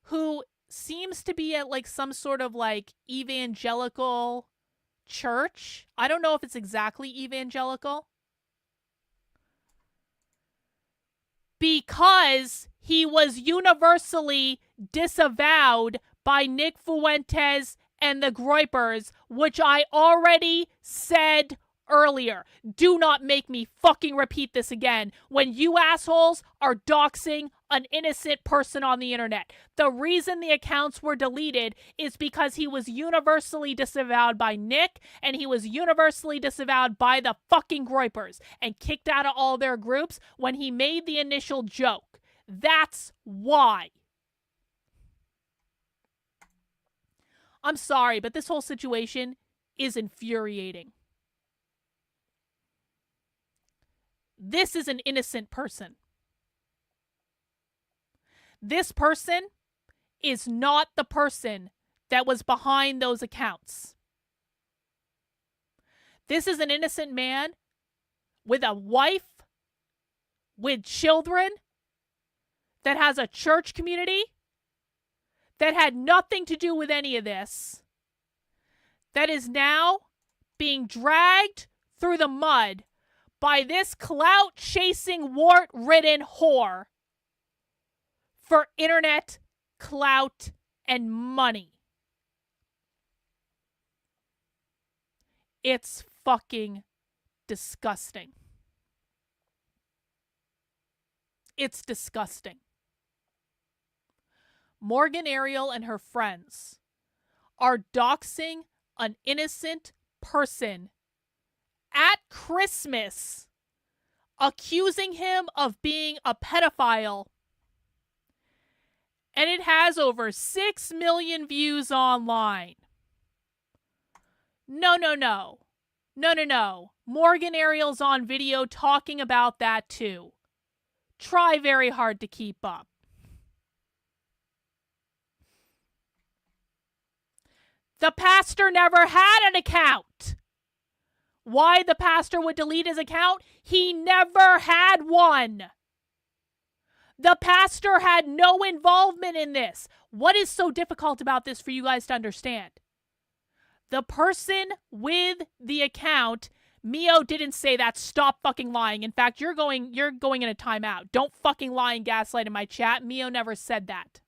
who seems to be at like some sort of like evangelical church, I don't know if it's exactly evangelical, because he was universally disavowed by Nick Fuentes and the Groypers, which I already said earlier. Do not make me fucking repeat this again when you assholes are doxing an innocent person on the internet. The reason the accounts were deleted is because he was universally disavowed by Nick, and he was universally disavowed by the fucking Groypers and kicked out of all their groups when he made the initial joke. That's why. I'm sorry, but this whole situation is infuriating. This is an innocent person. This person is not the person that was behind those accounts. This is an innocent man with a wife, with children, that has a church community, that had nothing to do with any of this, that is now being dragged through the mud by this clout-chasing, wart-ridden whore for internet clout and money. It's fucking disgusting. It's disgusting. Morgan Ariel and her friends are doxing an innocent person at Christmas, accusing him of being a pedophile. And it has over 6 million views online. No. Morgan Ariel's on video talking about that too. Try very hard to keep up. The pastor never had an account. Why the pastor would delete his account? He never had one. The pastor had no involvement in this. What is so difficult about this for you guys to understand? The person with the account, Mio didn't say that. Stop fucking lying. In fact, you're going in a timeout. Don't fucking lie and gaslight in my chat. Mio never said that.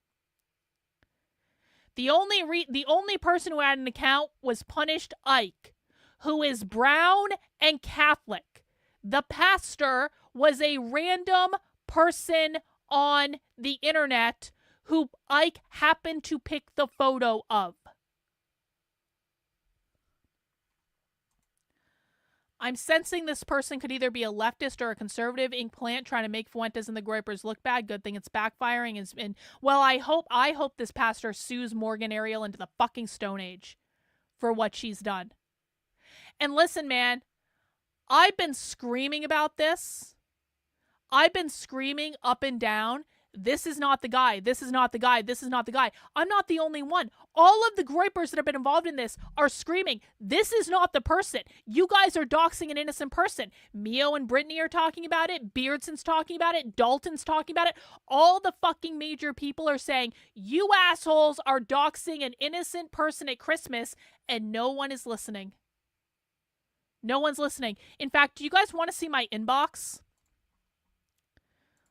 The only person who had an account was Punished Ike, who is brown and Catholic. The pastor was a random person on the internet who Ike happened to pick the photo of. I'm sensing this person could either be a leftist or a conservative ink plant trying to make Fuentes and the Groypers look bad. Good thing it's backfiring. And well, I hope this pastor sues Morgan Ariel into the fucking Stone Age for what she's done. And listen, man, I've been screaming about this. I've been screaming up and down. This is not the guy. This is not the guy. This is not the guy. I'm not the only one. All of the Groypers that have been involved in this are screaming, this is not the person. You guys are doxing an innocent person. Mio and Brittany are talking about it. Beardson's talking about it. Dalton's talking about it. All the fucking major people are saying, you assholes are doxing an innocent person at Christmas, and no one is listening. No one's listening. In fact, do you guys want to see my inbox?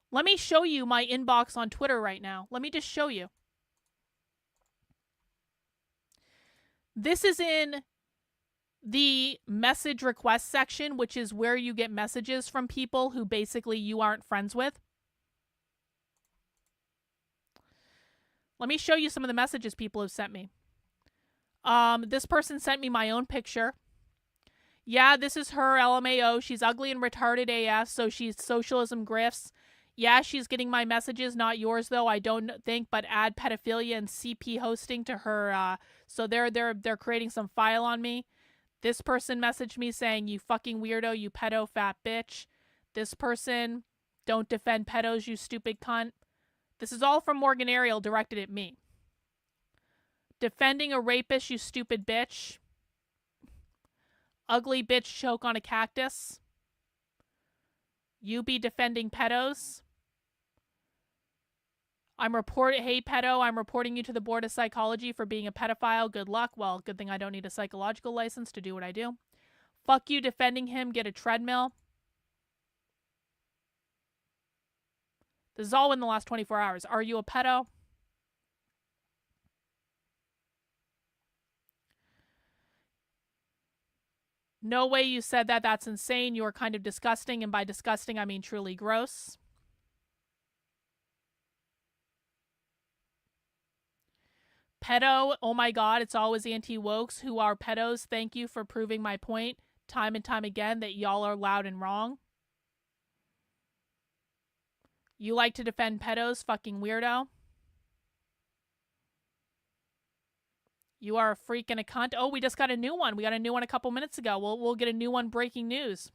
Let me show you my inbox on Twitter right now. Let me just show you. This is in the message request section, which is where you get messages from people who basically you aren't friends with. Let me show you some of the messages people have sent me. This person sent me my own picture. Yeah, this is her, LMAO. She's ugly and retarded AF, so she's socialism grifts. Yeah, she's getting my messages, not yours though. I don't think, but add pedophilia and CP hosting to her. So they're creating some file on me. This person messaged me saying, "You fucking weirdo, you pedo fat bitch." This person, "Don't defend pedos, you stupid cunt." This is all from Morgan Ariel directed at me. "Defending a rapist, you stupid bitch." "Ugly bitch choke on a cactus." "You be defending pedos." "Hey pedo, I'm reporting you to the Board of Psychology for being a pedophile. Good luck." Well, good thing I don't need a psychological license to do what I do. "Fuck you defending him, get a treadmill." This is all in the last 24 hours. "Are you a pedo?" "No way you said that. That's insane. You are kind of disgusting." And by disgusting, I mean truly gross. "Pedo, oh my god, it's always anti-wokes who are pedos. Thank you for proving my point time and time again that y'all are loud and wrong." "You like to defend pedos, fucking weirdo." "You are a freak and a cunt." Oh, we just got a new one. We got a new one a couple minutes ago. We'll get a new one, breaking news.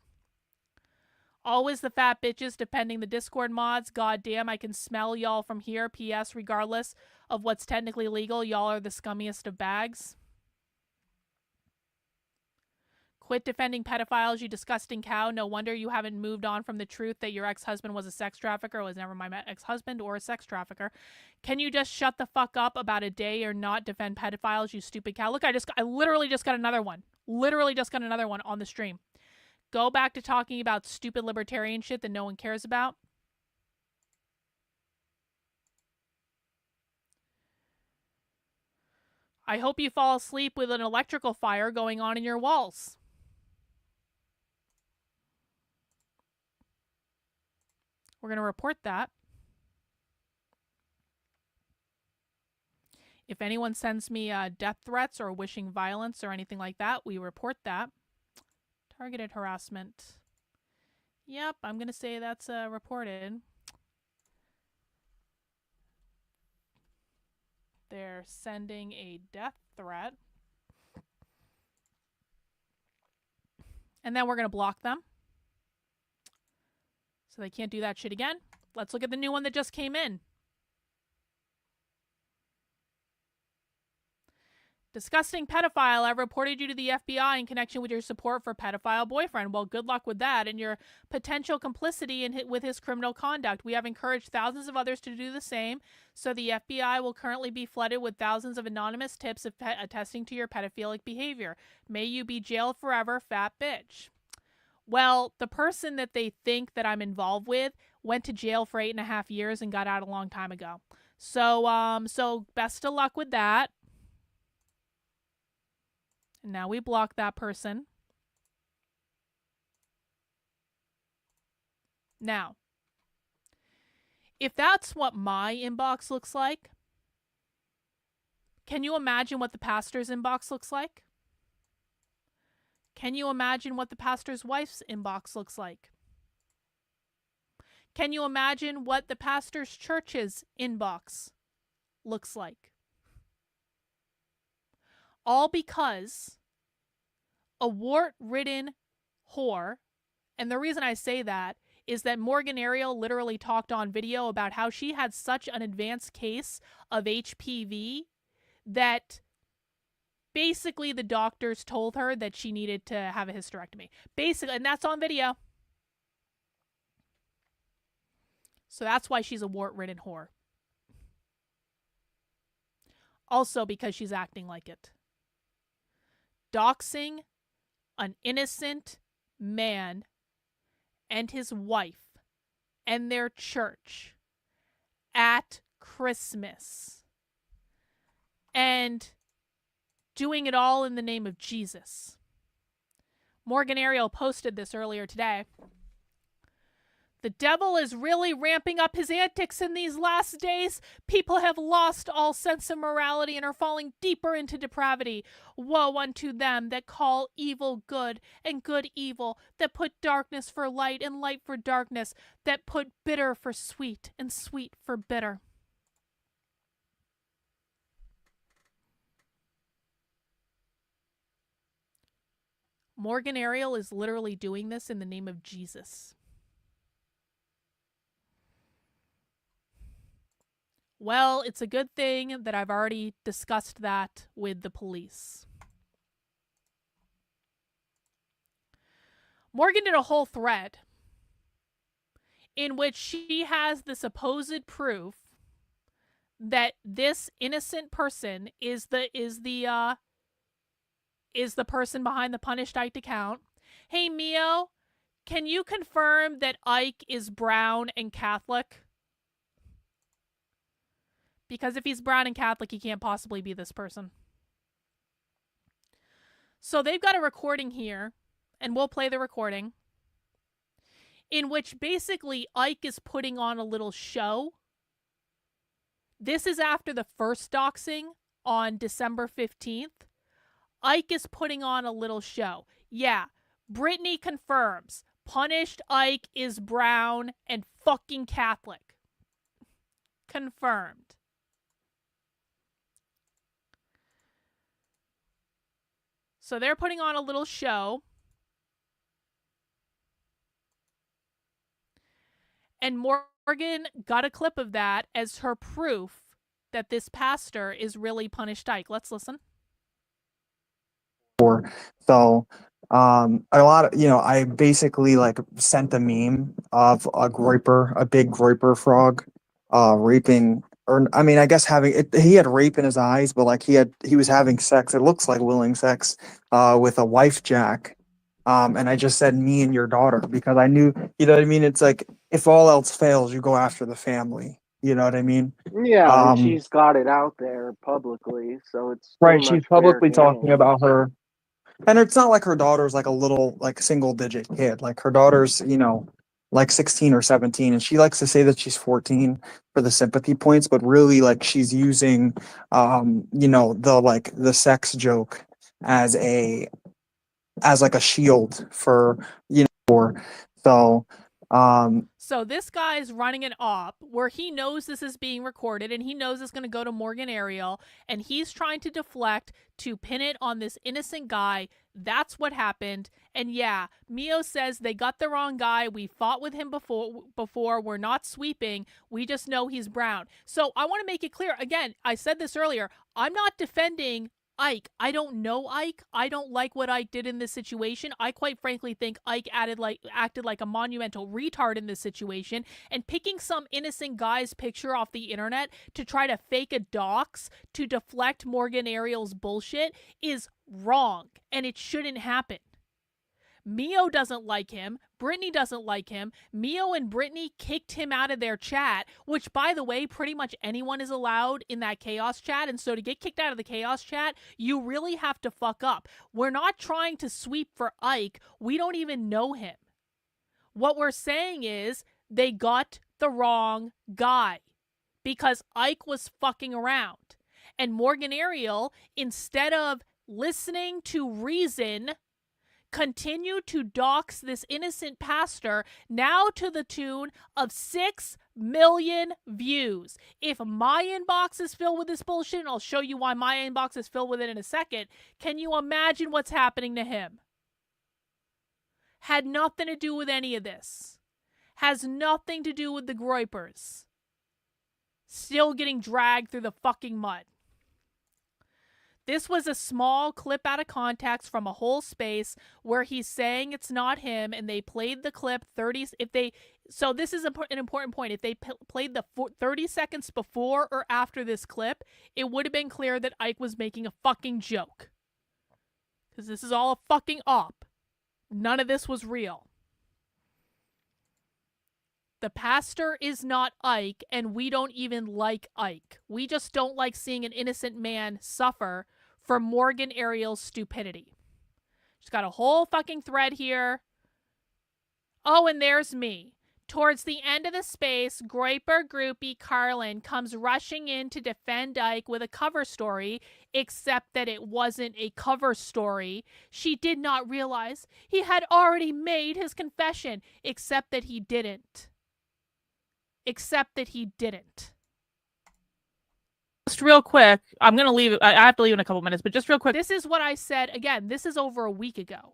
"Always the fat bitches defending the Discord mods. God damn, I can smell y'all from here. P.S. Regardless of what's technically legal, y'all are the scummiest of bags." "Quit defending pedophiles, you disgusting cow. No wonder you haven't moved on from the truth that your ex-husband was a sex trafficker, was never my ex-husband or a sex trafficker. Can you just shut the fuck up about a day or not defend pedophiles, you stupid cow?" Look, I literally just got another one. Literally just got another one on the stream. Go back to talking about stupid libertarian shit that no one cares about. "I hope you fall asleep with an electrical fire going on in your walls." We're going to report that. If anyone sends me death threats or wishing violence or anything like that, we report that. Targeted harassment. Yep, I'm going to say that's reported. They're sending a death threat. And then we're going to block them, so they can't do that shit again. Let's look at the new one that just came in. "Disgusting pedophile, I've reported you to the FBI in connection with your support for pedophile boyfriend." Well, good luck with that and your potential complicity with his criminal conduct. "We have encouraged thousands of others to do the same, so the FBI will currently be flooded with thousands of anonymous tips attesting to your pedophilic behavior. May you be jailed forever, fat bitch." Well, the person that they think that I'm involved with went to jail for 8.5 years and got out a long time ago. So best of luck with that. And now we block that person. Now, if that's what my inbox looks like, can you imagine what the pastor's inbox looks like? Can you imagine what the pastor's wife's inbox looks like? Can you imagine what the pastor's church's inbox looks like? All because a wart-ridden whore, and the reason I say that is that Morgan Ariel literally talked on video about how she had such an advanced case of HPV that basically the doctors told her that she needed to have a hysterectomy. Basically, and that's on video. So that's why she's a wart-ridden whore. Also because she's acting like it. Doxing an innocent man and his wife and their church at Christmas. And doing it all in the name of Jesus. Morgan Ariel posted this earlier today. The devil is really ramping up his antics in these last days. People have lost all sense of morality and are falling deeper into depravity. Woe unto them that call evil good and good evil, that put darkness for light and light for darkness, that put bitter for sweet and sweet for bitter. Morgan Ariel is literally doing this in the name of Jesus. Well, it's a good thing that I've already discussed that with the police. Morgan did a whole thread in which she has the supposed proof that this innocent person is the person behind the punished Ike account. Hey, Mio, can you confirm that Ike is brown and Catholic? Because if he's brown and Catholic, he can't possibly be this person. So they've got a recording here, and we'll play the recording, in which basically Ike is putting on a little show. This is after the first doxing on December 15th. Ike is putting on a little show. Yeah, Brittany confirms. Punished Ike is brown and fucking Catholic. Confirmed. So they're putting on a little show. And Morgan got a clip of that as her proof that this pastor is really punished Ike. Let's listen. So a lot of, I basically like sent a meme of a groiper, a big groiper frog, raping, or I mean, I guess having it, he had rape in his eyes, but like he was having sex. It looks like willing sex, with a wife jack. And I just said me and your daughter because I knew, you know what I mean? It's like, if all else fails, you go after the family. You know what I mean? Yeah, and she's got it out there publicly, so it's Right. pretty She's much fair publicly talking game. about her. And it's not like her daughter's like a little like single digit kid. Like her daughter's, like 16 or 17, and she likes to say that she's 14 for the sympathy points, but really like she's using the sex joke as like a shield for so So this guy's running an op where he knows this is being recorded and he knows it's going to go to Morgan Ariel, and he's trying to deflect to pin it on this innocent guy. That's what happened. And yeah, Mio says they got the wrong guy. We fought with him before. We're not sweeping. We just know he's brown. So I want to make it clear. Again, I said this earlier. I'm not defending Ike. I don't know Ike. I don't like what Ike did in this situation. I quite frankly think Ike acted like a monumental retard in this situation, and picking some innocent guy's picture off the internet to try to fake a dox to deflect Morgan Ariel's bullshit is wrong, and it shouldn't happen. Mio doesn't like him. Brittany doesn't like him. Mio and Brittany kicked him out of their chat, which, by the way, pretty much anyone is allowed in that chaos chat. And so to get kicked out of the chaos chat, you really have to fuck up. We're not trying to sweep for Ike. We don't even know him. What we're saying is they got the wrong guy because Ike was fucking around. And Morgan Ariel, instead of listening to reason, continue to dox this innocent pastor, now to the tune of 6 million views. If my inbox is filled with this bullshit, and I'll show you why my inbox is filled with it in a second, can you imagine what's happening to him? Had nothing to do with any of this. Has nothing to do with the groipers. Still getting dragged through the fucking mud. This was a small clip out of context from a whole space where he's saying it's not him, and they played the clip 30. So this is an important point. If they played the 30 seconds before or after this clip, it would have been clear that Ike was making a fucking joke. Because this is all a fucking op. None of this was real. The pastor is not Ike, and we don't even like Ike. We just don't like seeing an innocent man suffer from Morgan Ariel's stupidity. She's got a whole fucking thread here. Oh, and there's me. Towards the end of the space, Groyper groupie Karlyn comes rushing in to defend Ike with a cover story, except that it wasn't a cover story. She did not realize he had already made his confession, except that he didn't. Just real quick, I'm going to leave. I have to leave in a couple minutes, but just real quick. This is what I said. Again, this is over a week ago.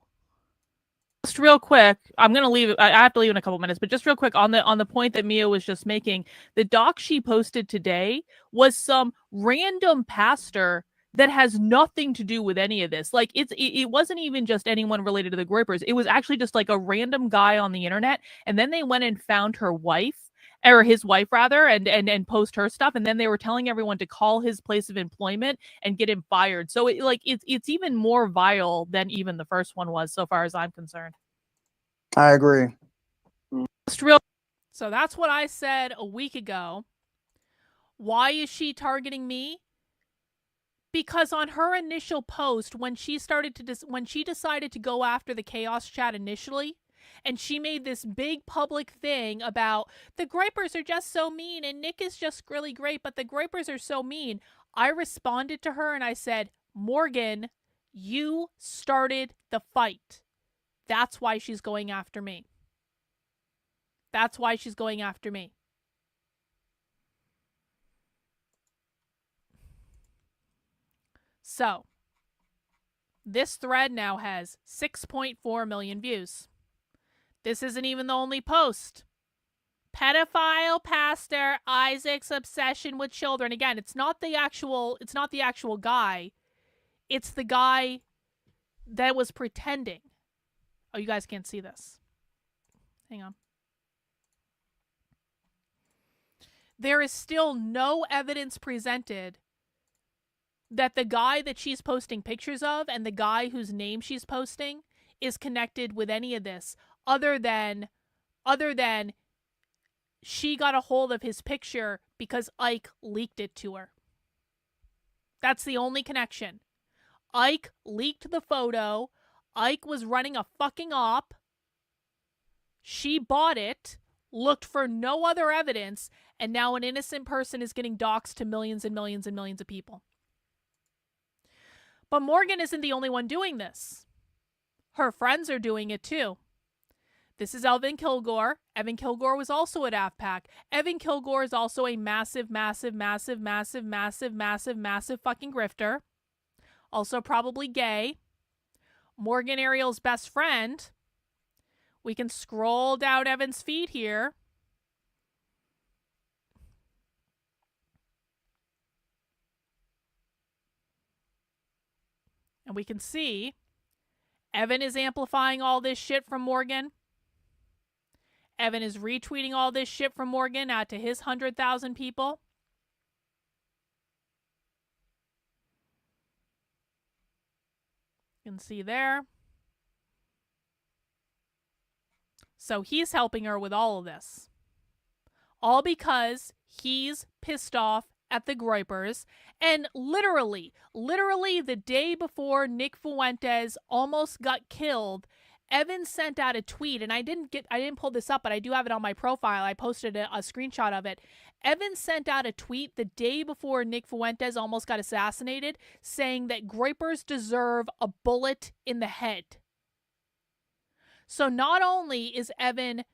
Just real quick, I'm going to leave. I have to leave in a couple minutes, but just real quick on the point that Mia was just making, the doc she posted today was some random pastor that has nothing to do with any of this. Like it wasn't even just anyone related to the Groypers. It was actually just like a random guy on the internet, and then they went and found her wife, or his wife rather, and post her stuff, and then they were telling everyone to call his place of employment and get him fired. So it's even more vile than even the first one was, so far as I'm concerned. I agree. So that's what I said a week ago. Why is she targeting me? Because on her initial post, when she decided to go after the chaos chat initially, and she made this big public thing about the Groypers are just so mean and Nick is just really great, but the Groypers are so mean. I responded to her and I said, Morgan, you started the fight. That's why she's going after me. So, this thread now has 6.4 million views. This isn't even the only post. Pedophile pastor Isaac's obsession with children. Again, it's not the actual guy. It's the guy that was pretending. Oh, you guys can't see this. Hang on. There is still no evidence presented that the guy that she's posting pictures of and the guy whose name she's posting is connected with any of this, other than she got a hold of his picture because Ike leaked it to her. That's the only connection. Ike leaked the photo. Ike was running a fucking op. She bought it, looked for no other evidence, and now an innocent person is getting doxxed to millions and millions and millions of people. But Morgan isn't the only one doing this. Her friends are doing it too. This is Evan Kilgore. Evan Kilgore was also at AFPAC. Evan Kilgore is also a massive fucking grifter. Also probably gay. Morgan Ariel's best friend. We can scroll down Evan's feed here. And we can see Evan is amplifying all this shit from Morgan. Evan is retweeting all this shit from Morgan out to his 100,000 people. You can see there. So he's helping her with all of this. All because he's pissed off at the Groypers. And literally the day before Nick Fuentes almost got killed, Evan sent out a tweet, and I didn't pull this up, but I do have it on my profile. I posted a screenshot of it. Evan sent out a tweet the day before Nick Fuentes almost got assassinated, saying that Groypers deserve a bullet in the head. So not only is Evan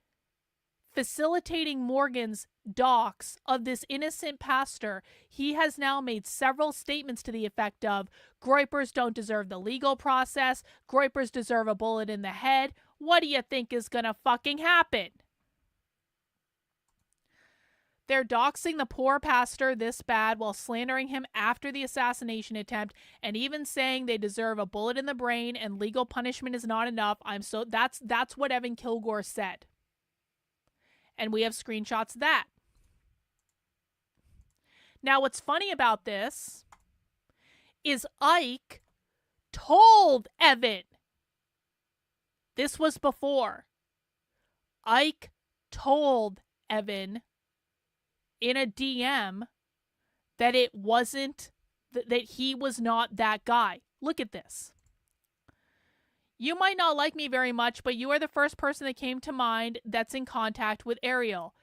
facilitating Morgan's dox of this innocent pastor, he has now made several statements to the effect of Groypers don't deserve the legal process, Groypers deserve a bullet in the head. What do you think is gonna fucking happen? They're doxing the poor pastor this bad while slandering him after the assassination attempt, and even saying they deserve a bullet in the brain and legal punishment is not enough. That's what Evan Kilgore said. And we have screenshots of that. Now, what's funny about this is Ike told Evan. This was before. Ike told Evan in a DM that it wasn't, that he was not that guy. Look at this. You might not like me very much, but you are the first person that came to mind that's in contact with Ariel.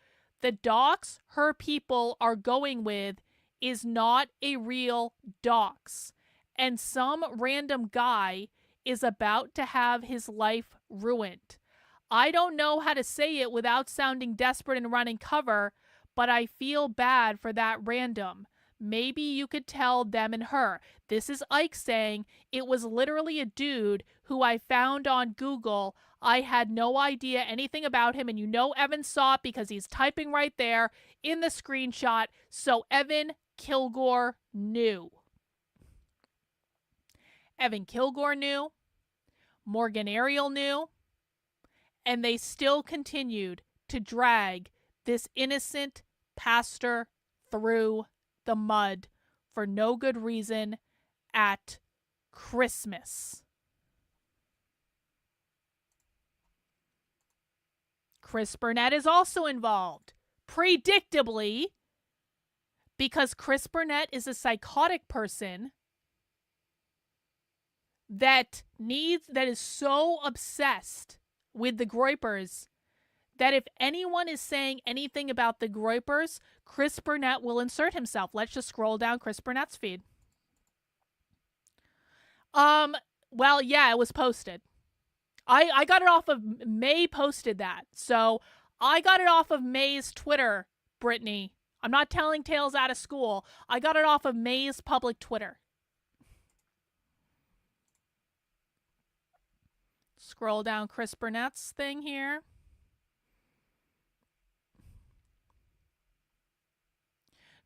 The dox her people are going with is not a real dox. And some random guy is about to have his life ruined. I don't know how to say it without sounding desperate and running cover, but I feel bad for that random. Maybe you could tell them and her. This is Ike saying, it was literally a dude who I found on Google. I had no idea anything about him, and you know Evan saw it because he's typing right there in the screenshot. So Evan Kilgore knew. Evan Kilgore knew. Morgan Ariel knew. And they still continued to drag this innocent pastor through the mud for no good reason at Christmas. Chris Brunet is also involved, predictably, because Chris Brunet is a psychotic person that is so obsessed with the Groypers that if anyone is saying anything about the Groypers, Chris Brunet will insert himself. Let's just scroll down Chris Brunet's feed. Well, yeah, it was posted. I got it off of May posted that. So I got it off of May's Twitter, Brittany. I'm not telling tales out of school. I got it off of May's public Twitter. Scroll down Chris Brunet's thing here.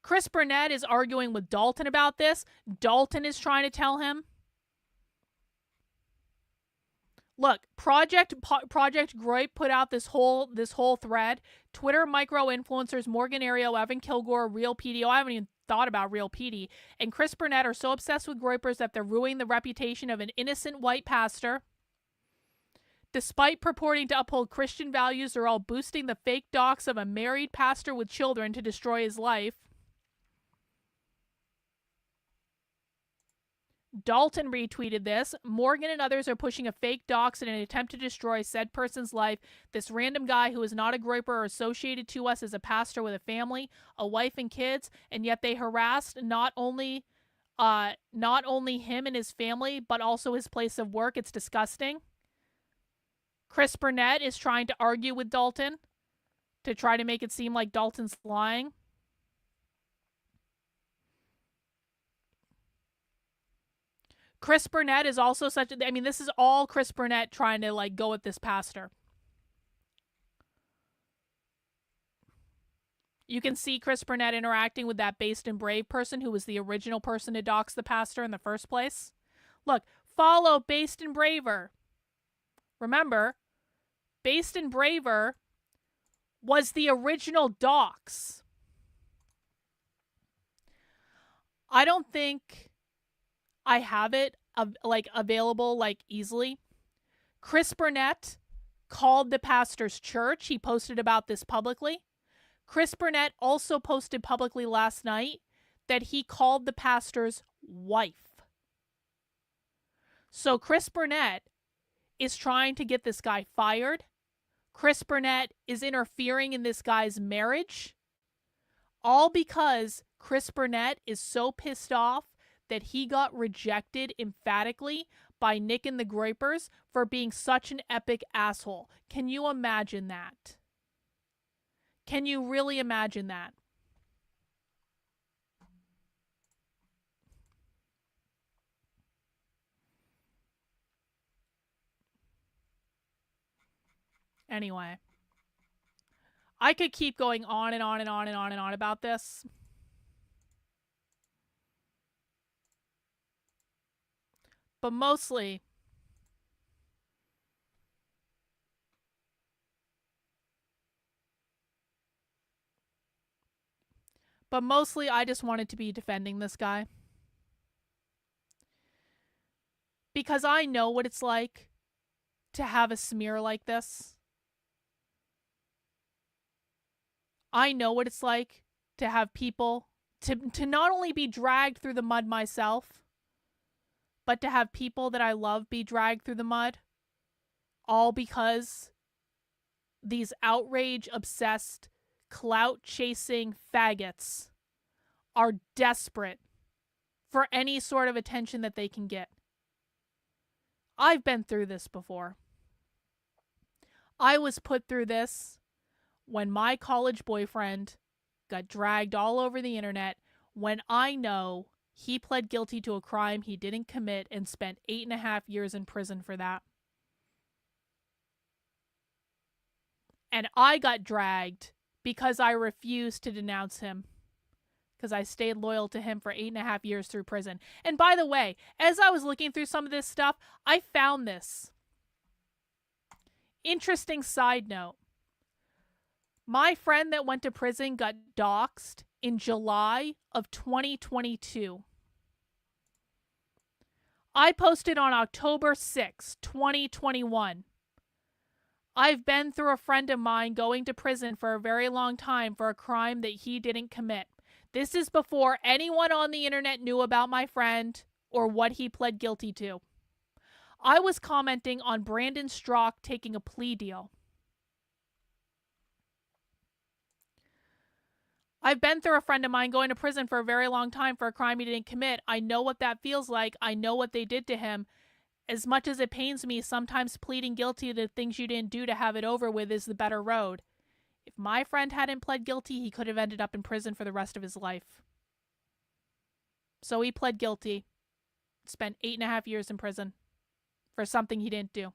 Chris Brunet is arguing with Dalton about this. Dalton is trying to tell him, look, Project Groip put out this whole thread. Twitter micro influencers Morgan Ariel, Evan Kilgore, Real PD. I haven't even thought about Real PD. And Chris Brunet are so obsessed with Groypers that they're ruining the reputation of an innocent white pastor. Despite purporting to uphold Christian values, they're all boosting the fake docs of a married pastor with children to destroy his life. Dalton retweeted this. Morgan and others are pushing a fake dox in an attempt to destroy said person's life. This random guy who is not a groyper or associated to us as a pastor with a family, a wife and kids, and yet they harassed not only him and his family, but also his place of work. It's disgusting. Chris Brunet is trying to argue with Dalton to try to make it seem like Dalton's lying. Chris Brunet is also this is all Chris Brunet trying to like go at this pastor. You can see Chris Brunet interacting with that Based and Brave person who was the original person to dox the pastor in the first place. Look, follow Based and Braver. Remember, Based and Braver was the original dox. I don't think I have it available easily. Chris Brunet called the pastor's church. He posted about this publicly. Chris Brunet also posted publicly last night that he called the pastor's wife. So Chris Brunet is trying to get this guy fired. Chris Brunet is interfering in this guy's marriage. All because Chris Brunet is so pissed off that he got rejected emphatically by Nick and the Groypers for being such an epic asshole. Can you imagine that? Can you really imagine that? Anyway, I could keep going on and on and on and on and on about this. But mostly, I just wanted to be defending this guy. Because I know what it's like to have a smear like this. I know what it's like to have people, to not only be dragged through the mud myself, but to have people that I love be dragged through the mud. All because these outrage-obsessed, clout-chasing faggots are desperate for any sort of attention that they can get. I've been through this before. I was put through this when my college boyfriend got dragged all over the internet when I know he pled guilty to a crime he didn't commit and spent 8.5 years in prison for that. And I got dragged because I refused to denounce him. Because I stayed loyal to him for 8.5 years through prison. And by the way, as I was looking through some of this stuff, I found this. Interesting side note. My friend that went to prison got doxxed in July of 2022. I posted on October 6, 2021. I've been through a friend of mine going to prison for a very long time for a crime that he didn't commit. This is before anyone on the internet knew about my friend or what he pled guilty to. I was commenting on Brandon Strock taking a plea deal. I've been through a friend of mine going to prison for a very long time for a crime he didn't commit. I know what that feels like. I know what they did to him. As much as it pains me, sometimes pleading guilty to things you didn't do to have it over with is the better road. If my friend hadn't pled guilty, he could have ended up in prison for the rest of his life. So he pled guilty, spent 8.5 years in prison for something he didn't do.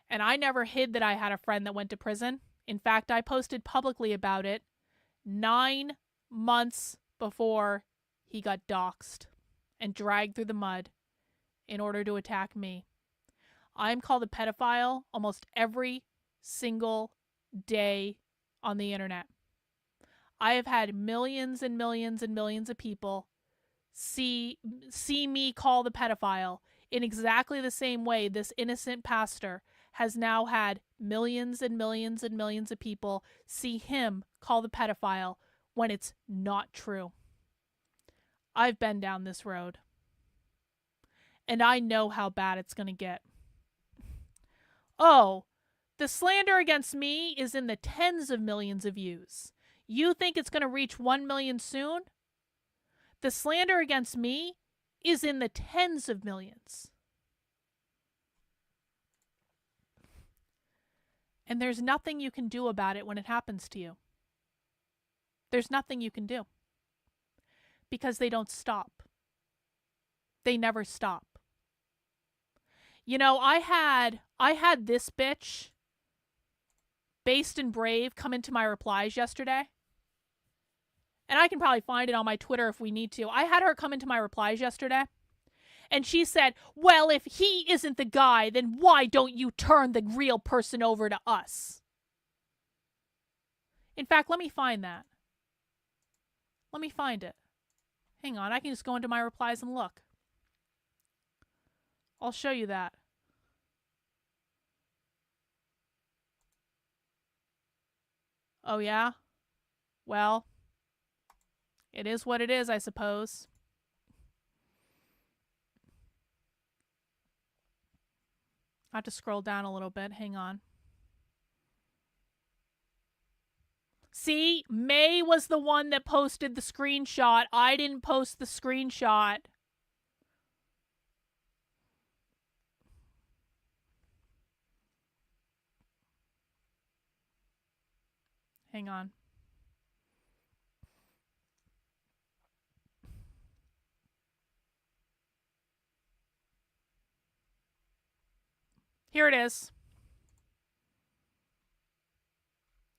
And I never hid that I had a friend that went to prison. In fact, I posted publicly about it 9 months before he got doxxed and dragged through the mud in order to attack me. I'm called a pedophile almost every single day on the internet. I have had millions and millions and millions of people see me call the pedophile in exactly the same way this innocent pastor has now had millions and millions and millions of people see him call the pedophile when it's not true. I've been down this road. And I know how bad it's going to get. Oh, the slander against me is in the tens of millions of views. You think it's going to reach 1 million soon? The slander against me is in the tens of millions. And there's nothing you can do about it when it happens to you. There's nothing you can do. Because they don't stop. They never stop. You know, I had this bitch, Based and Brave, come into my replies yesterday. And I can probably find it on my Twitter if we need to. I had her come into my replies yesterday. And she said, well, if he isn't the guy, then why don't you turn the real person over to us? In fact, let me find that. Let me find it. Hang on, I can just go into my replies and look. I'll show you that. Oh, yeah? Well, it is what it is, I suppose. I have to scroll down a little bit. Hang on. See, May was the one that posted the screenshot. I didn't post the screenshot. Hang on. Here it is.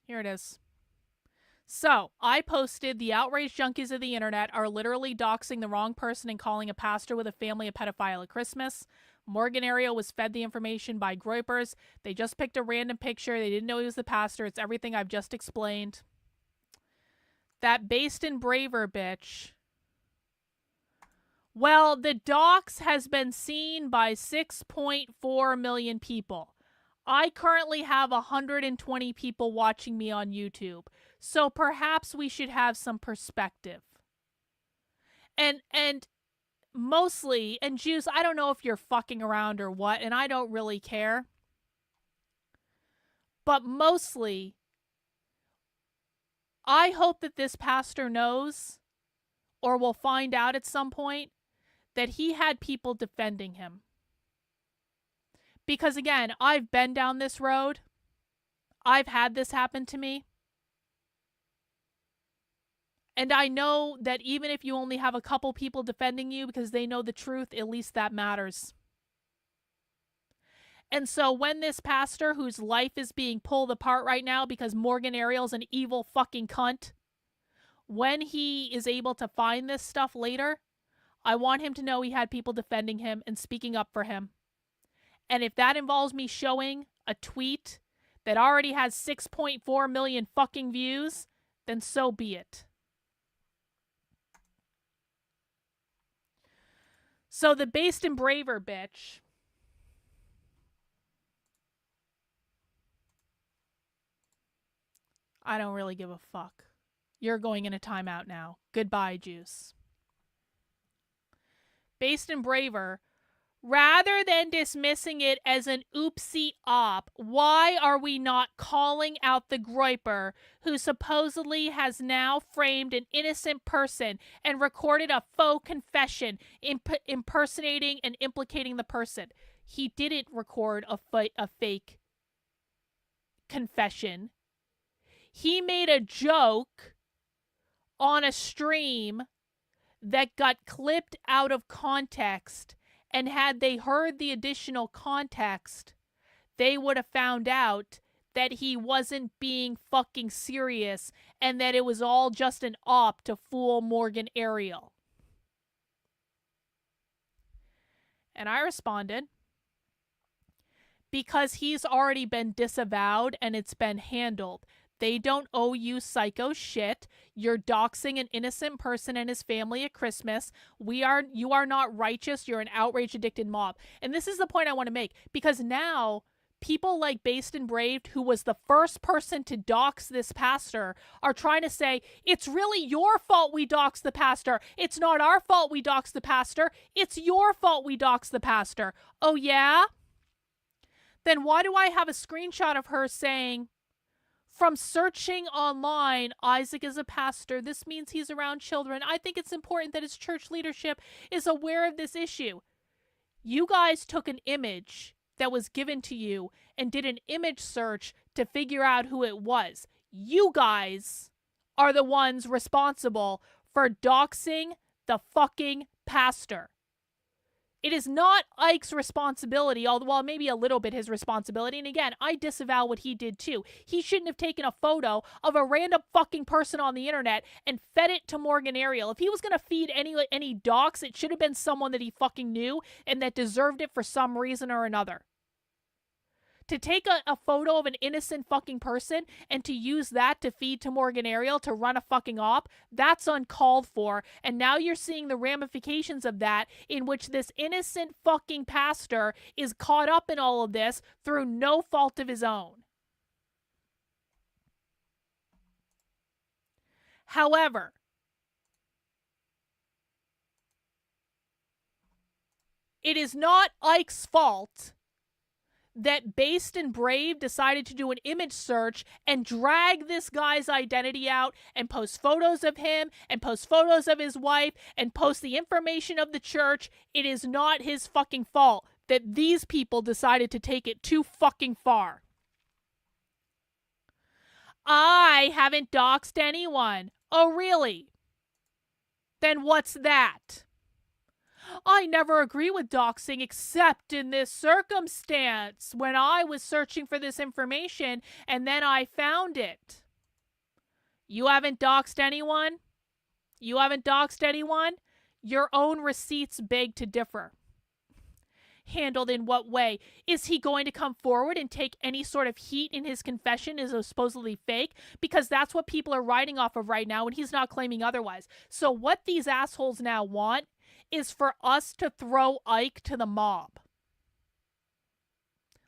Here it is. So, I posted, the outraged junkies of the internet are literally doxing the wrong person and calling a pastor with a family a pedophile at Christmas. Morgan Ariel was fed the information by groypers. They just picked a random picture. They didn't know he was the pastor. It's everything I've just explained. That Based and Braver bitch. Well, the dox has been seen by 6.4 million people. I currently have 120 people watching me on YouTube. So perhaps we should have some perspective. And mostly, and Jews, I don't know if you're fucking around or what, and I don't really care. But mostly, I hope that this pastor knows, or will find out at some point, that he had people defending him. Because again, I've been down this road. I've had this happen to me. And I know that even if you only have a couple people defending you because they know the truth, at least that matters. And so when this pastor, whose life is being pulled apart right now because Morgan Ariel's an evil fucking cunt, when he is able to find this stuff later, I want him to know he had people defending him and speaking up for him. And if that involves me showing a tweet that already has 6.4 million fucking views, then so be it. So the Based and Braver bitch. I don't really give a fuck. You're going in a timeout now. Goodbye, Juice. Based and Braver. Rather than dismissing it as an oopsie op, why are we not calling out the groiper who supposedly has now framed an innocent person and recorded a faux confession impersonating and implicating the person? He didn't record a fake confession. He made a joke on a stream that got clipped out of context. And had they heard the additional context, they would have found out that he wasn't being fucking serious and that it was all just an op to fool Morgan Ariel. And I responded, because he's already been disavowed and it's been handled. They don't owe you psycho shit. You're doxing an innocent person and his family at Christmas. You are not righteous. You're an outrage addicted mob. And this is the point I want to make, because now people like Based and Braved, who was the first person to dox this pastor, are trying to say, it's really your fault we dox the pastor. It's not our fault we dox the pastor. It's your fault we dox the pastor. Oh yeah? Then why do I have a screenshot of her saying, from searching online, Isaac is a pastor. This means he's around children. I think it's important that his church leadership is aware of this issue. You guys took an image that was given to you and did an image search to figure out who it was. You guys are the ones responsible for doxing the fucking pastor. It is not Ike's responsibility, although maybe a little bit his responsibility. And again, I disavow what he did too. He shouldn't have taken a photo of a random fucking person on the internet and fed it to Morgan Ariel. If he was going to feed any docs, it should have been someone that he fucking knew and that deserved it for some reason or another. To take a photo of an innocent fucking person and to use that to feed to Morgan Ariel to run a fucking op, that's uncalled for. And now you're seeing the ramifications of that, in which this innocent fucking pastor is caught up in all of this through no fault of his own. However, it is not Ike's fault that Based and Brave decided to do an image search and drag this guy's identity out and post photos of him and post photos of his wife and post the information of the church. It is not his fucking fault that these people decided to take it too fucking far. I haven't doxed anyone. Oh, really? Then what's that? I never agree with doxing except in this circumstance, when I was searching for this information and then I found it. You haven't doxed anyone? You haven't doxed anyone? Your own receipts beg to differ. Handled in what way? Is he going to come forward and take any sort of heat in his confession as supposedly fake? Because that's what people are writing off of right now, and he's not claiming otherwise. So what these assholes now want is for us to throw Ike to the mob.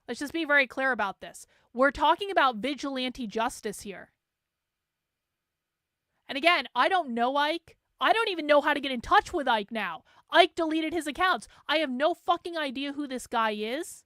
Let's just be very clear about this. We're talking about vigilante justice here. And again, I don't know Ike. I don't even know how to get in touch with Ike now. Ike deleted his accounts. I have no fucking idea who this guy is.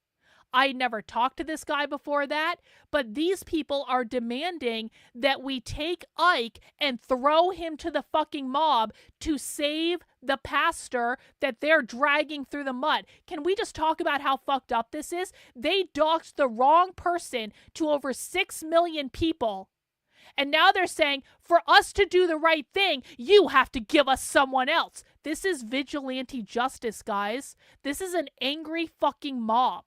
I never talked to this guy before that, but these people are demanding that we take Ike and throw him to the fucking mob to save the pastor that they're dragging through the mud. Can we just talk about how fucked up this is? They doxed the wrong person to over 6 million people. And now they're saying, for us to do the right thing, you have to give us someone else. This is vigilante justice, guys. This is an angry fucking mob.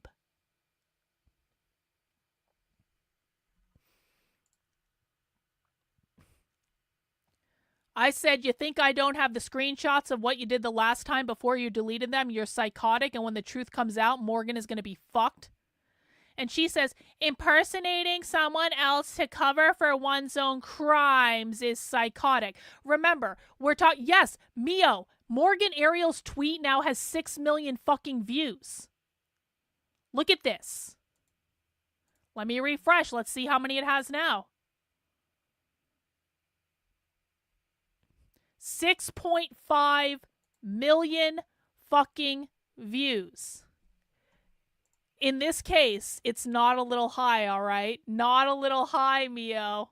I said, you think I don't have the screenshots of what you did the last time before you deleted them? You're psychotic, and when the truth comes out, Morgan is going to be fucked. And she says, impersonating someone else to cover for one's own crimes is psychotic. Remember, we're talking, yes, Mio, Morgan Ariel's tweet now has 6 million fucking views. Look at this. Let me refresh. Let's see how many it has now. 6.5 million fucking views. In this case, it's not a little high, all right? Not a little high, Mio.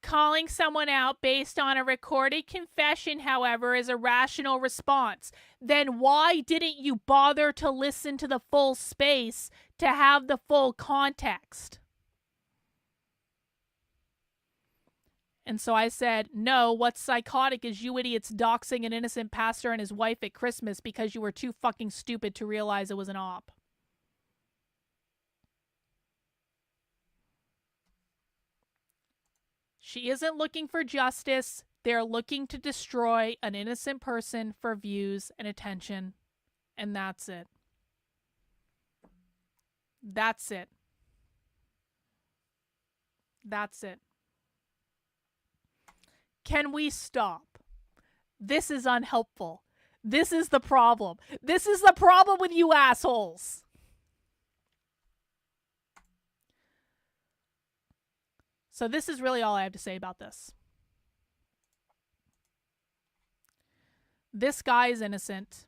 Calling someone out based on a recorded confession, however, is a rational response. Then why didn't you bother to listen to the full space to have the full context? And so I said, no, what's psychotic is you idiots doxing an innocent pastor and his wife at Christmas because you were too fucking stupid to realize it was an op. She isn't looking for justice. They're looking to destroy an innocent person for views and attention. And that's it. That's it. That's it. Can we stop? This is unhelpful. This is the problem. This is the problem with you assholes. So this is really all I have to say about this. This guy is innocent.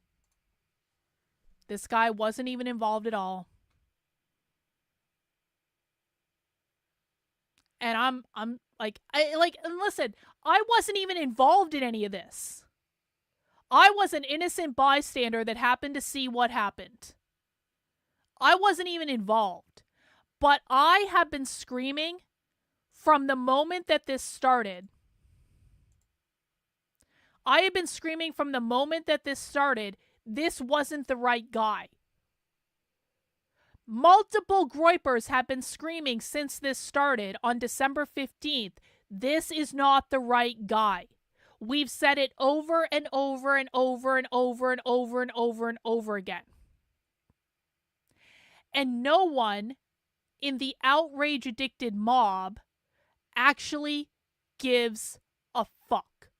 This guy wasn't even involved at all. And I'm like, listen, I wasn't even involved in any of this. I was an innocent bystander that happened to see what happened. I wasn't even involved. But I have been screaming from the moment that this started. I have been screaming from the moment that this started, this wasn't the right guy. Multiple groypers have been screaming since this started on December 15th. This is not the right guy. We've said it over and over and over and over and over and over and over again. And no one in the outrage-addicted mob actually gives a fuck.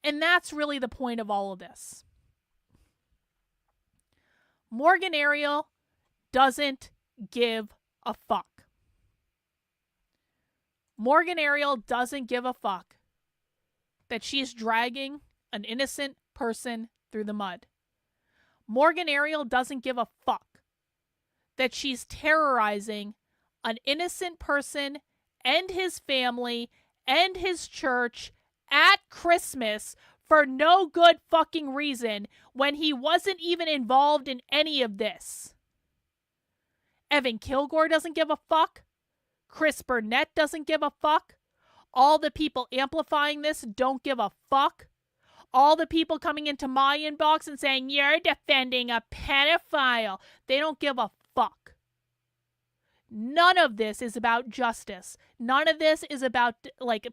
And that's really the point of all of this. Morgan Ariel doesn't give a fuck. Morgan Ariel doesn't give a fuck that she's dragging an innocent person through the mud. Morgan Ariel doesn't give a fuck that she's terrorizing an innocent person and his family and his church at Christmas for no good fucking reason when he wasn't even involved in any of this. Evan Kilgore doesn't give a fuck. Chris Brunet doesn't give a fuck. All the people amplifying this don't give a fuck. All the people coming into my inbox and saying, you're defending a pedophile, they don't give a fuck. None of this is about justice. None of this is about,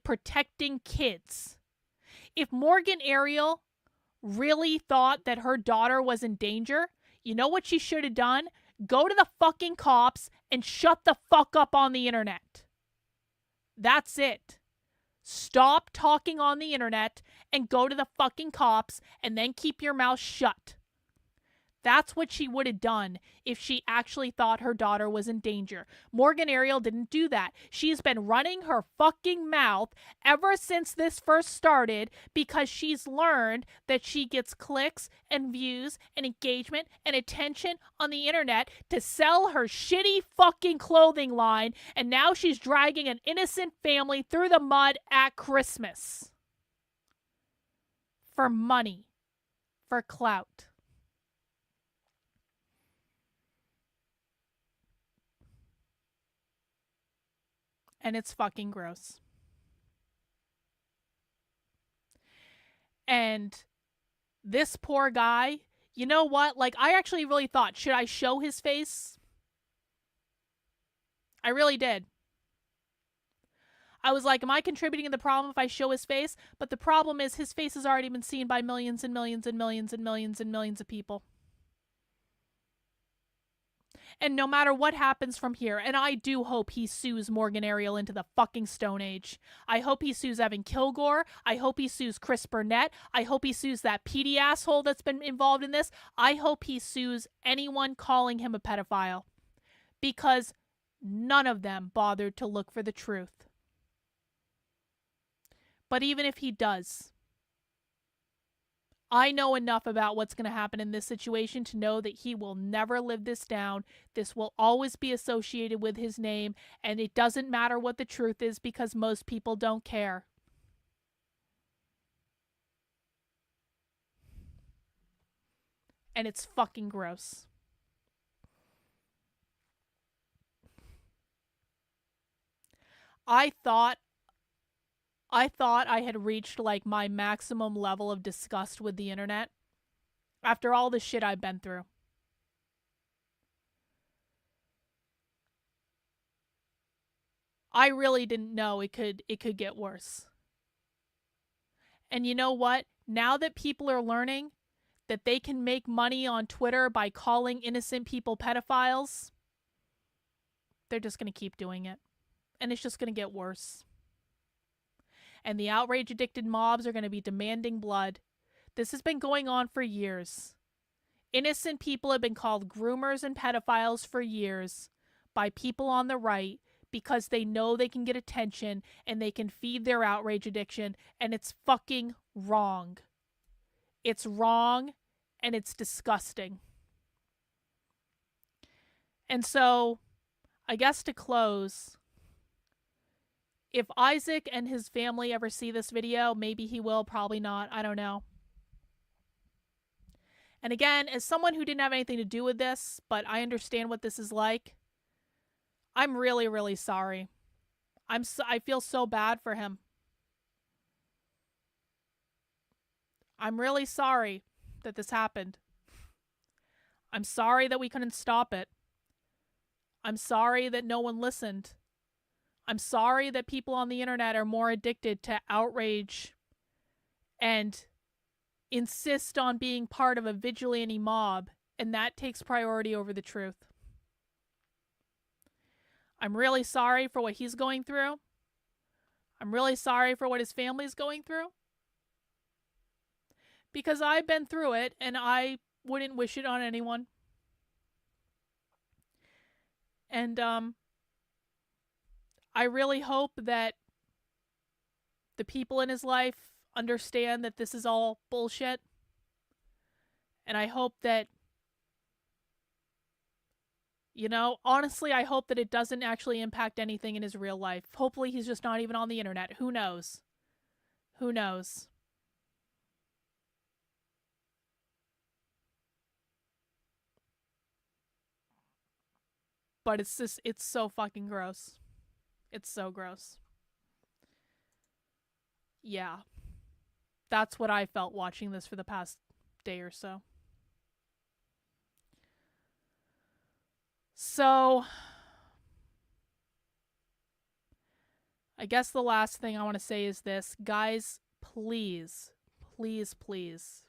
protecting kids. If Morgan Ariel really thought that her daughter was in danger, you know what she should have done? Go to the fucking cops and shut the fuck up on the internet. That's it. Stop talking on the internet and go to the fucking cops and then keep your mouth shut. That's what she would have done if she actually thought her daughter was in danger. Morgan Ariel didn't do that. She's been running her fucking mouth ever since this first started because she's learned that she gets clicks and views and engagement and attention on the internet to sell her shitty fucking clothing line, and now she's dragging an innocent family through the mud at Christmas. For money. For clout. And it's fucking gross. And this poor guy, you know what? Like, I actually really thought, should I show his face? I really did. I was like, am I contributing to the problem if I show his face? But the problem is his face has already been seen by millions and millions and millions and millions and millions of people. And no matter what happens from here, and I do hope he sues Morgan Ariel into the fucking Stone Age. I hope he sues Evan Kilgore. I hope he sues Chris Brunet. I hope he sues that PD asshole that's been involved in this. I hope he sues anyone calling him a pedophile. Because none of them bothered to look for the truth. But even if he does, I know enough about what's going to happen in this situation to know that he will never live this down. This will always be associated with his name, and it doesn't matter what the truth is because most people don't care. And it's fucking gross. I thought I had reached like my maximum level of disgust with the internet after all the shit I've been through. I really didn't know it could get worse. And you know what? Now that people are learning that they can make money on Twitter by calling innocent people pedophiles, they're just going to keep doing it. And it's just going to get worse. And the outrage-addicted mobs are going to be demanding blood. This has been going on for years. Innocent people have been called groomers and pedophiles for years by people on the right because they know they can get attention and they can feed their outrage addiction, and it's fucking wrong. It's wrong, and it's disgusting. And so, I guess to close, if Isaac and his family ever see this video, maybe he will, probably not, I don't know. And again, as someone who didn't have anything to do with this, but I understand what this is like, I'm really, really sorry. I feel so bad for him. I'm really sorry that this happened. I'm sorry that we couldn't stop it. I'm sorry that no one listened. I'm sorry that people on the internet are more addicted to outrage and insist on being part of a vigilante mob, and that takes priority over the truth. I'm really sorry for what he's going through. I'm really sorry for what his family's going through. Because I've been through it, and I wouldn't wish it on anyone. And, I really hope that the people in his life understand that this is all bullshit. And I hope that, you know, honestly, I hope that it doesn't actually impact anything in his real life. Hopefully he's just not even on the internet. Who knows? Who knows? But it's so fucking gross. It's so gross. Yeah. That's what I felt watching this for the past day or so. So, I guess the last thing I want to say is this. Guys, please, please, please.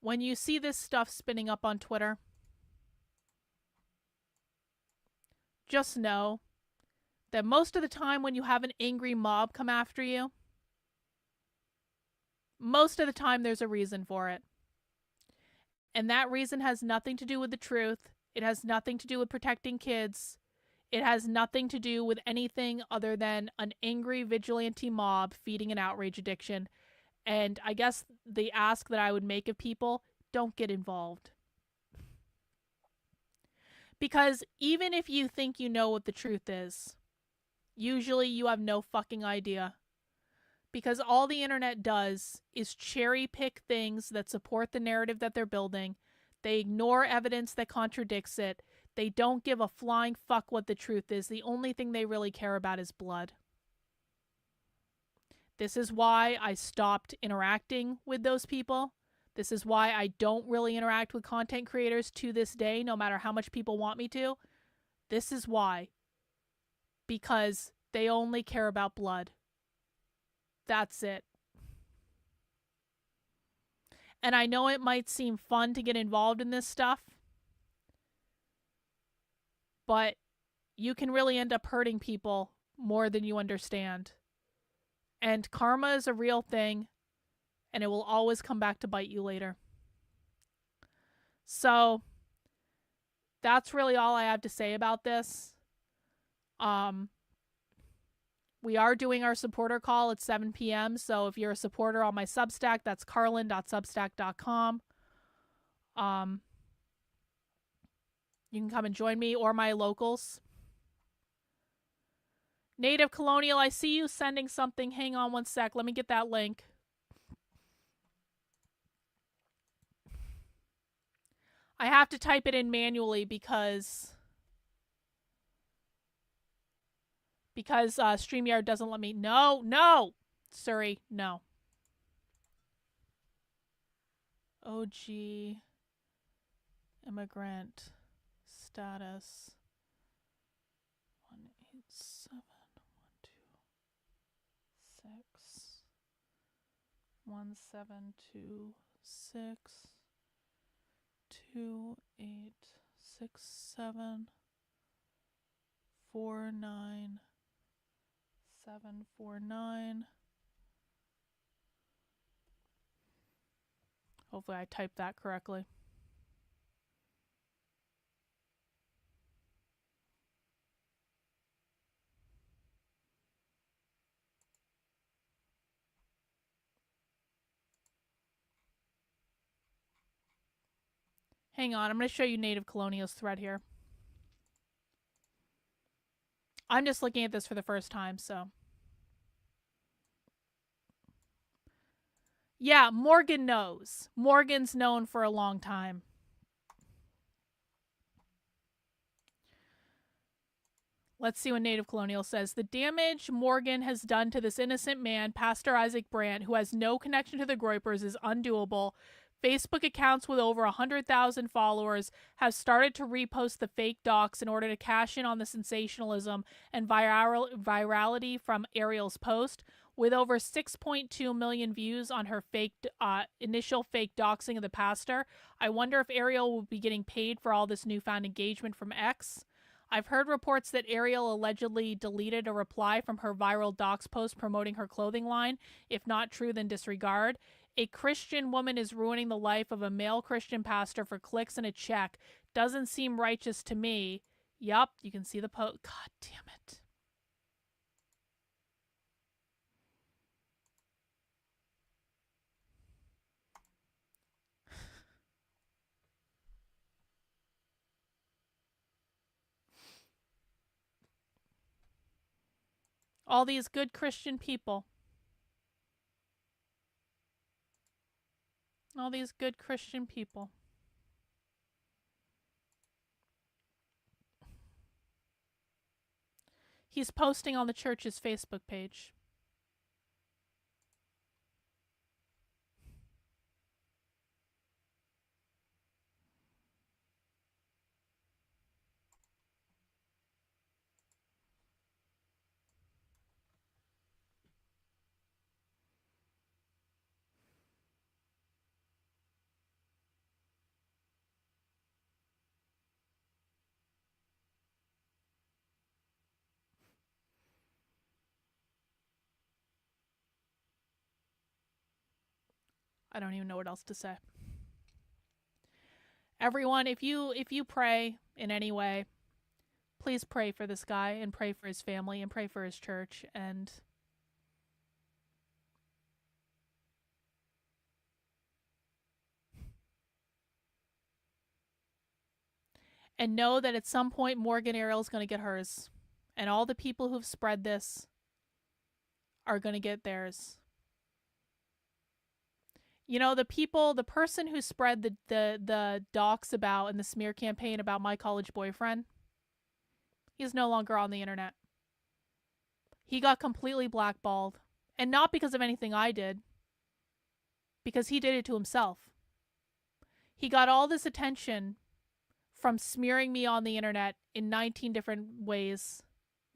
When you see this stuff spinning up on Twitter, just know that most of the time when you have an angry mob come after you, Most of the time, there's a reason for it. And that reason has nothing to do with the truth. It has nothing to do with protecting kids. It has nothing to do with anything other than an angry vigilante mob feeding an outrage addiction. And I guess the ask that I would make of people, don't get involved. Because even if you think you know what the truth is, usually you have no fucking idea. Because all the internet does is cherry pick things that support the narrative that they're building. They ignore evidence that contradicts it. They don't give a flying fuck what the truth is. The only thing they really care about is blood. This is why I stopped interacting with those people. This is why I don't really interact with content creators to this day, no matter how much people want me to. This is why. Because they only care about blood. That's it. And I know it might seem fun to get involved in this stuff, but you can really end up hurting people more than you understand. And karma is a real thing, and it will always come back to bite you later. So that's really all I have to say about this. We are doing our supporter call at 7 p.m. So if you're a supporter on my Substack, that's karlyn.substack.com. You can come and join me or my locals. Native Colonial, I see you sending something. Hang on one sec. Let me get that link. I have to type it in manually because StreamYard doesn't let me. No! Sorry, no. OG immigrant status 187 2867 49749. Hopefully I typed that correctly. Hang on, I'm going to show you Native Colonial's thread here. I'm just looking at this for the first time, so. Yeah, Morgan knows. Morgan's known for a long time. Let's see what Native Colonial says. The damage Morgan has done to this innocent man, Pastor Isaac Brandt, who has no connection to the Groypers, is undoable. Facebook accounts with over 100,000 followers have started to repost the fake docs in order to cash in on the sensationalism and virality from Ariel's post. With over 6.2 million views on her initial fake doxing of the pastor, I wonder if Ariel will be getting paid for all this newfound engagement from X. I've heard reports that Ariel allegedly deleted a reply from her viral dox post promoting her clothing line. If not true, then disregard. A Christian woman is ruining the life of a male Christian pastor for clicks and a check. Doesn't seem righteous to me. Yup, you can see the post. God damn it. All these good Christian people. All these good Christian people. He's posting on the church's Facebook page. I don't even know what else to say. Everyone, if you pray in any way, please pray for this guy and pray for his family and pray for his church and know that at some point Morgan Ariel's going to get hers, and all the people who've spread this are going to get theirs. You know, the person who spread the docs about and the smear campaign about my college boyfriend, he's no longer on the internet. He got completely blackballed, and not because of anything I did, because he did it to himself. He got all this attention from smearing me on the internet in 19 different ways,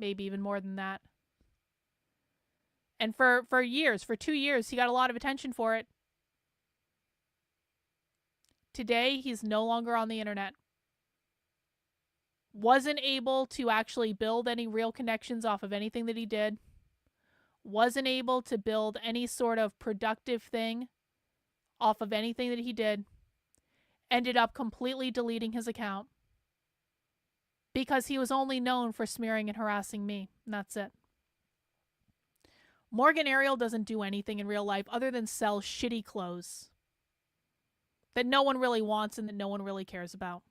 maybe even more than that. And for years, for 2 years, he got a lot of attention for it. Today, he's no longer on the internet. Wasn't able to actually build any real connections off of anything that he did. Wasn't able to build any sort of productive thing off of anything that he did. Ended up completely deleting his account because he was only known for smearing and harassing me, and that's it. Morgan Ariel doesn't do anything in real life other than sell shitty clothes that no one really wants and that no one really cares about.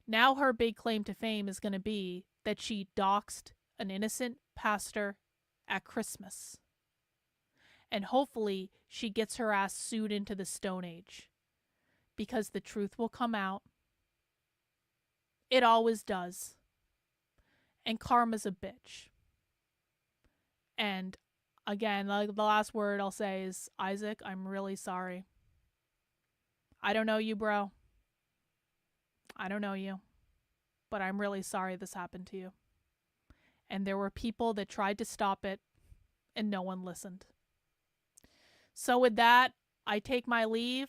Now her big claim to fame is going to be that she doxed an innocent pastor at Christmas. And hopefully she gets her ass sued into the Stone Age. Because the truth will come out. It always does. And karma's a bitch. And again, like the last word I'll say is, Isaac, I'm really sorry. I don't know you, bro. I don't know you. But I'm really sorry this happened to you. And there were people that tried to stop it, and no one listened. So with that, I take my leave.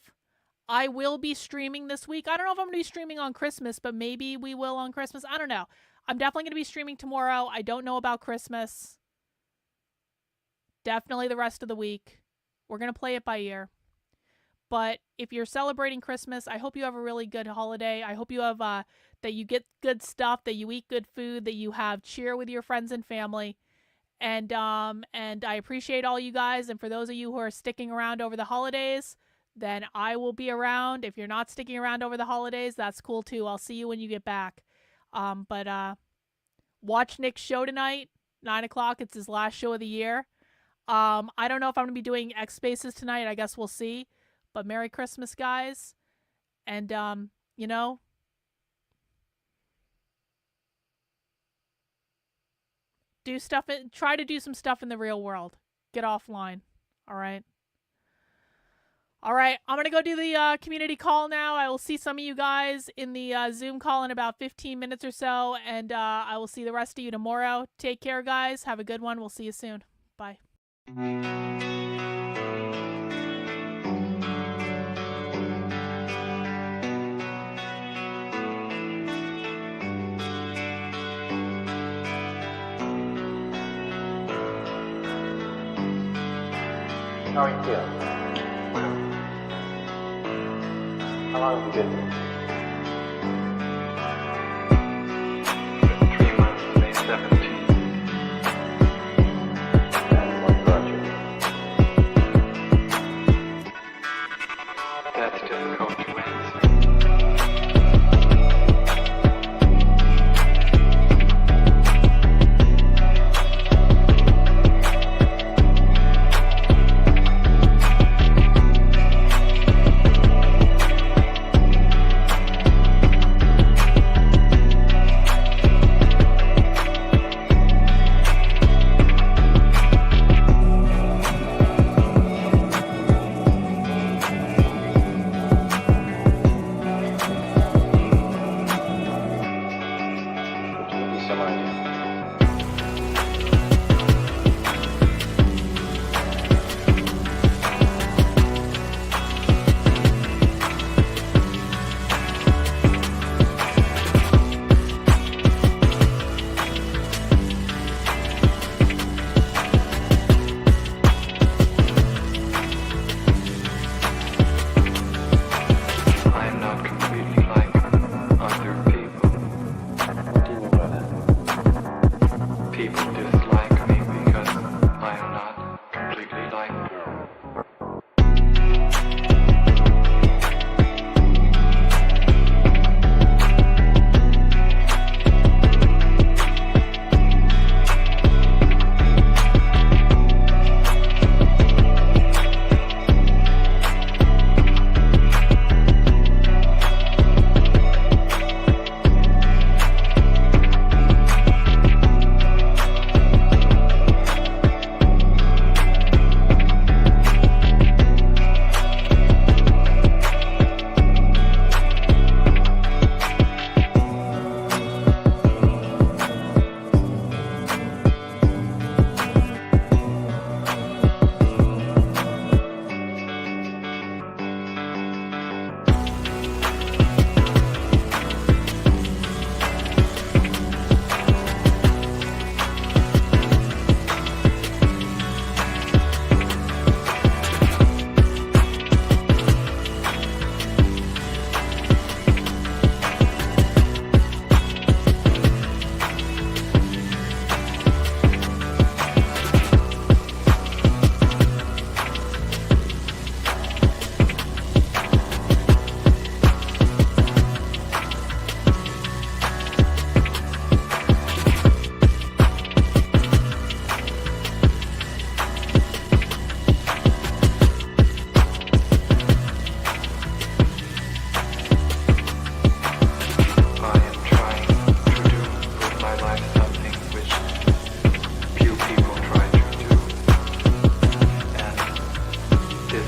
I will be streaming this week. I don't know if I'm going to be streaming on Christmas, but maybe we will on Christmas. I don't know. I'm definitely going to be streaming tomorrow. I don't know about Christmas. Definitely the rest of the week. We're going to play it by ear. But if you're celebrating Christmas, I hope you have a really good holiday. I hope you have that you get good stuff, that you eat good food, that you have cheer with your friends and family. And I appreciate all you guys. And for those of you who are sticking around over the holidays, then I will be around. If you're not sticking around over the holidays, that's cool too. I'll see you when you get back. But watch Nick's show tonight, 9 o'clock. It's his last show of the year. I don't know if I'm going to be doing X Spaces tonight. I guess we'll see. But Merry Christmas, guys. And, you know, try to do some stuff in the real world. Get offline. All right. All right. I'm going to go do the community call now. I will see some of you guys in the Zoom call in about 15 minutes or so. And I will see the rest of you tomorrow. Take care, guys. Have a good one. We'll see you soon. Bye. How are you feeling? How long have you been here? 3 months, May 17th. And what brought you? That's difficult to answer.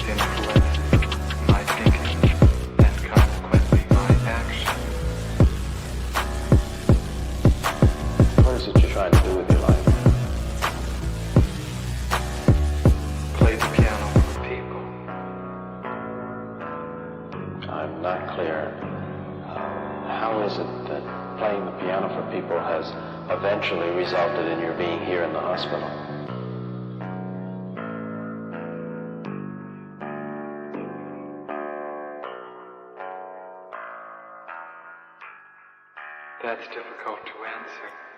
influences my thinking and consequently my action. What is it you're trying to do with your life? Play the piano for people. I'm not clear. How is it that playing the piano for people has eventually resulted in your being here in the hospital? That's difficult to answer.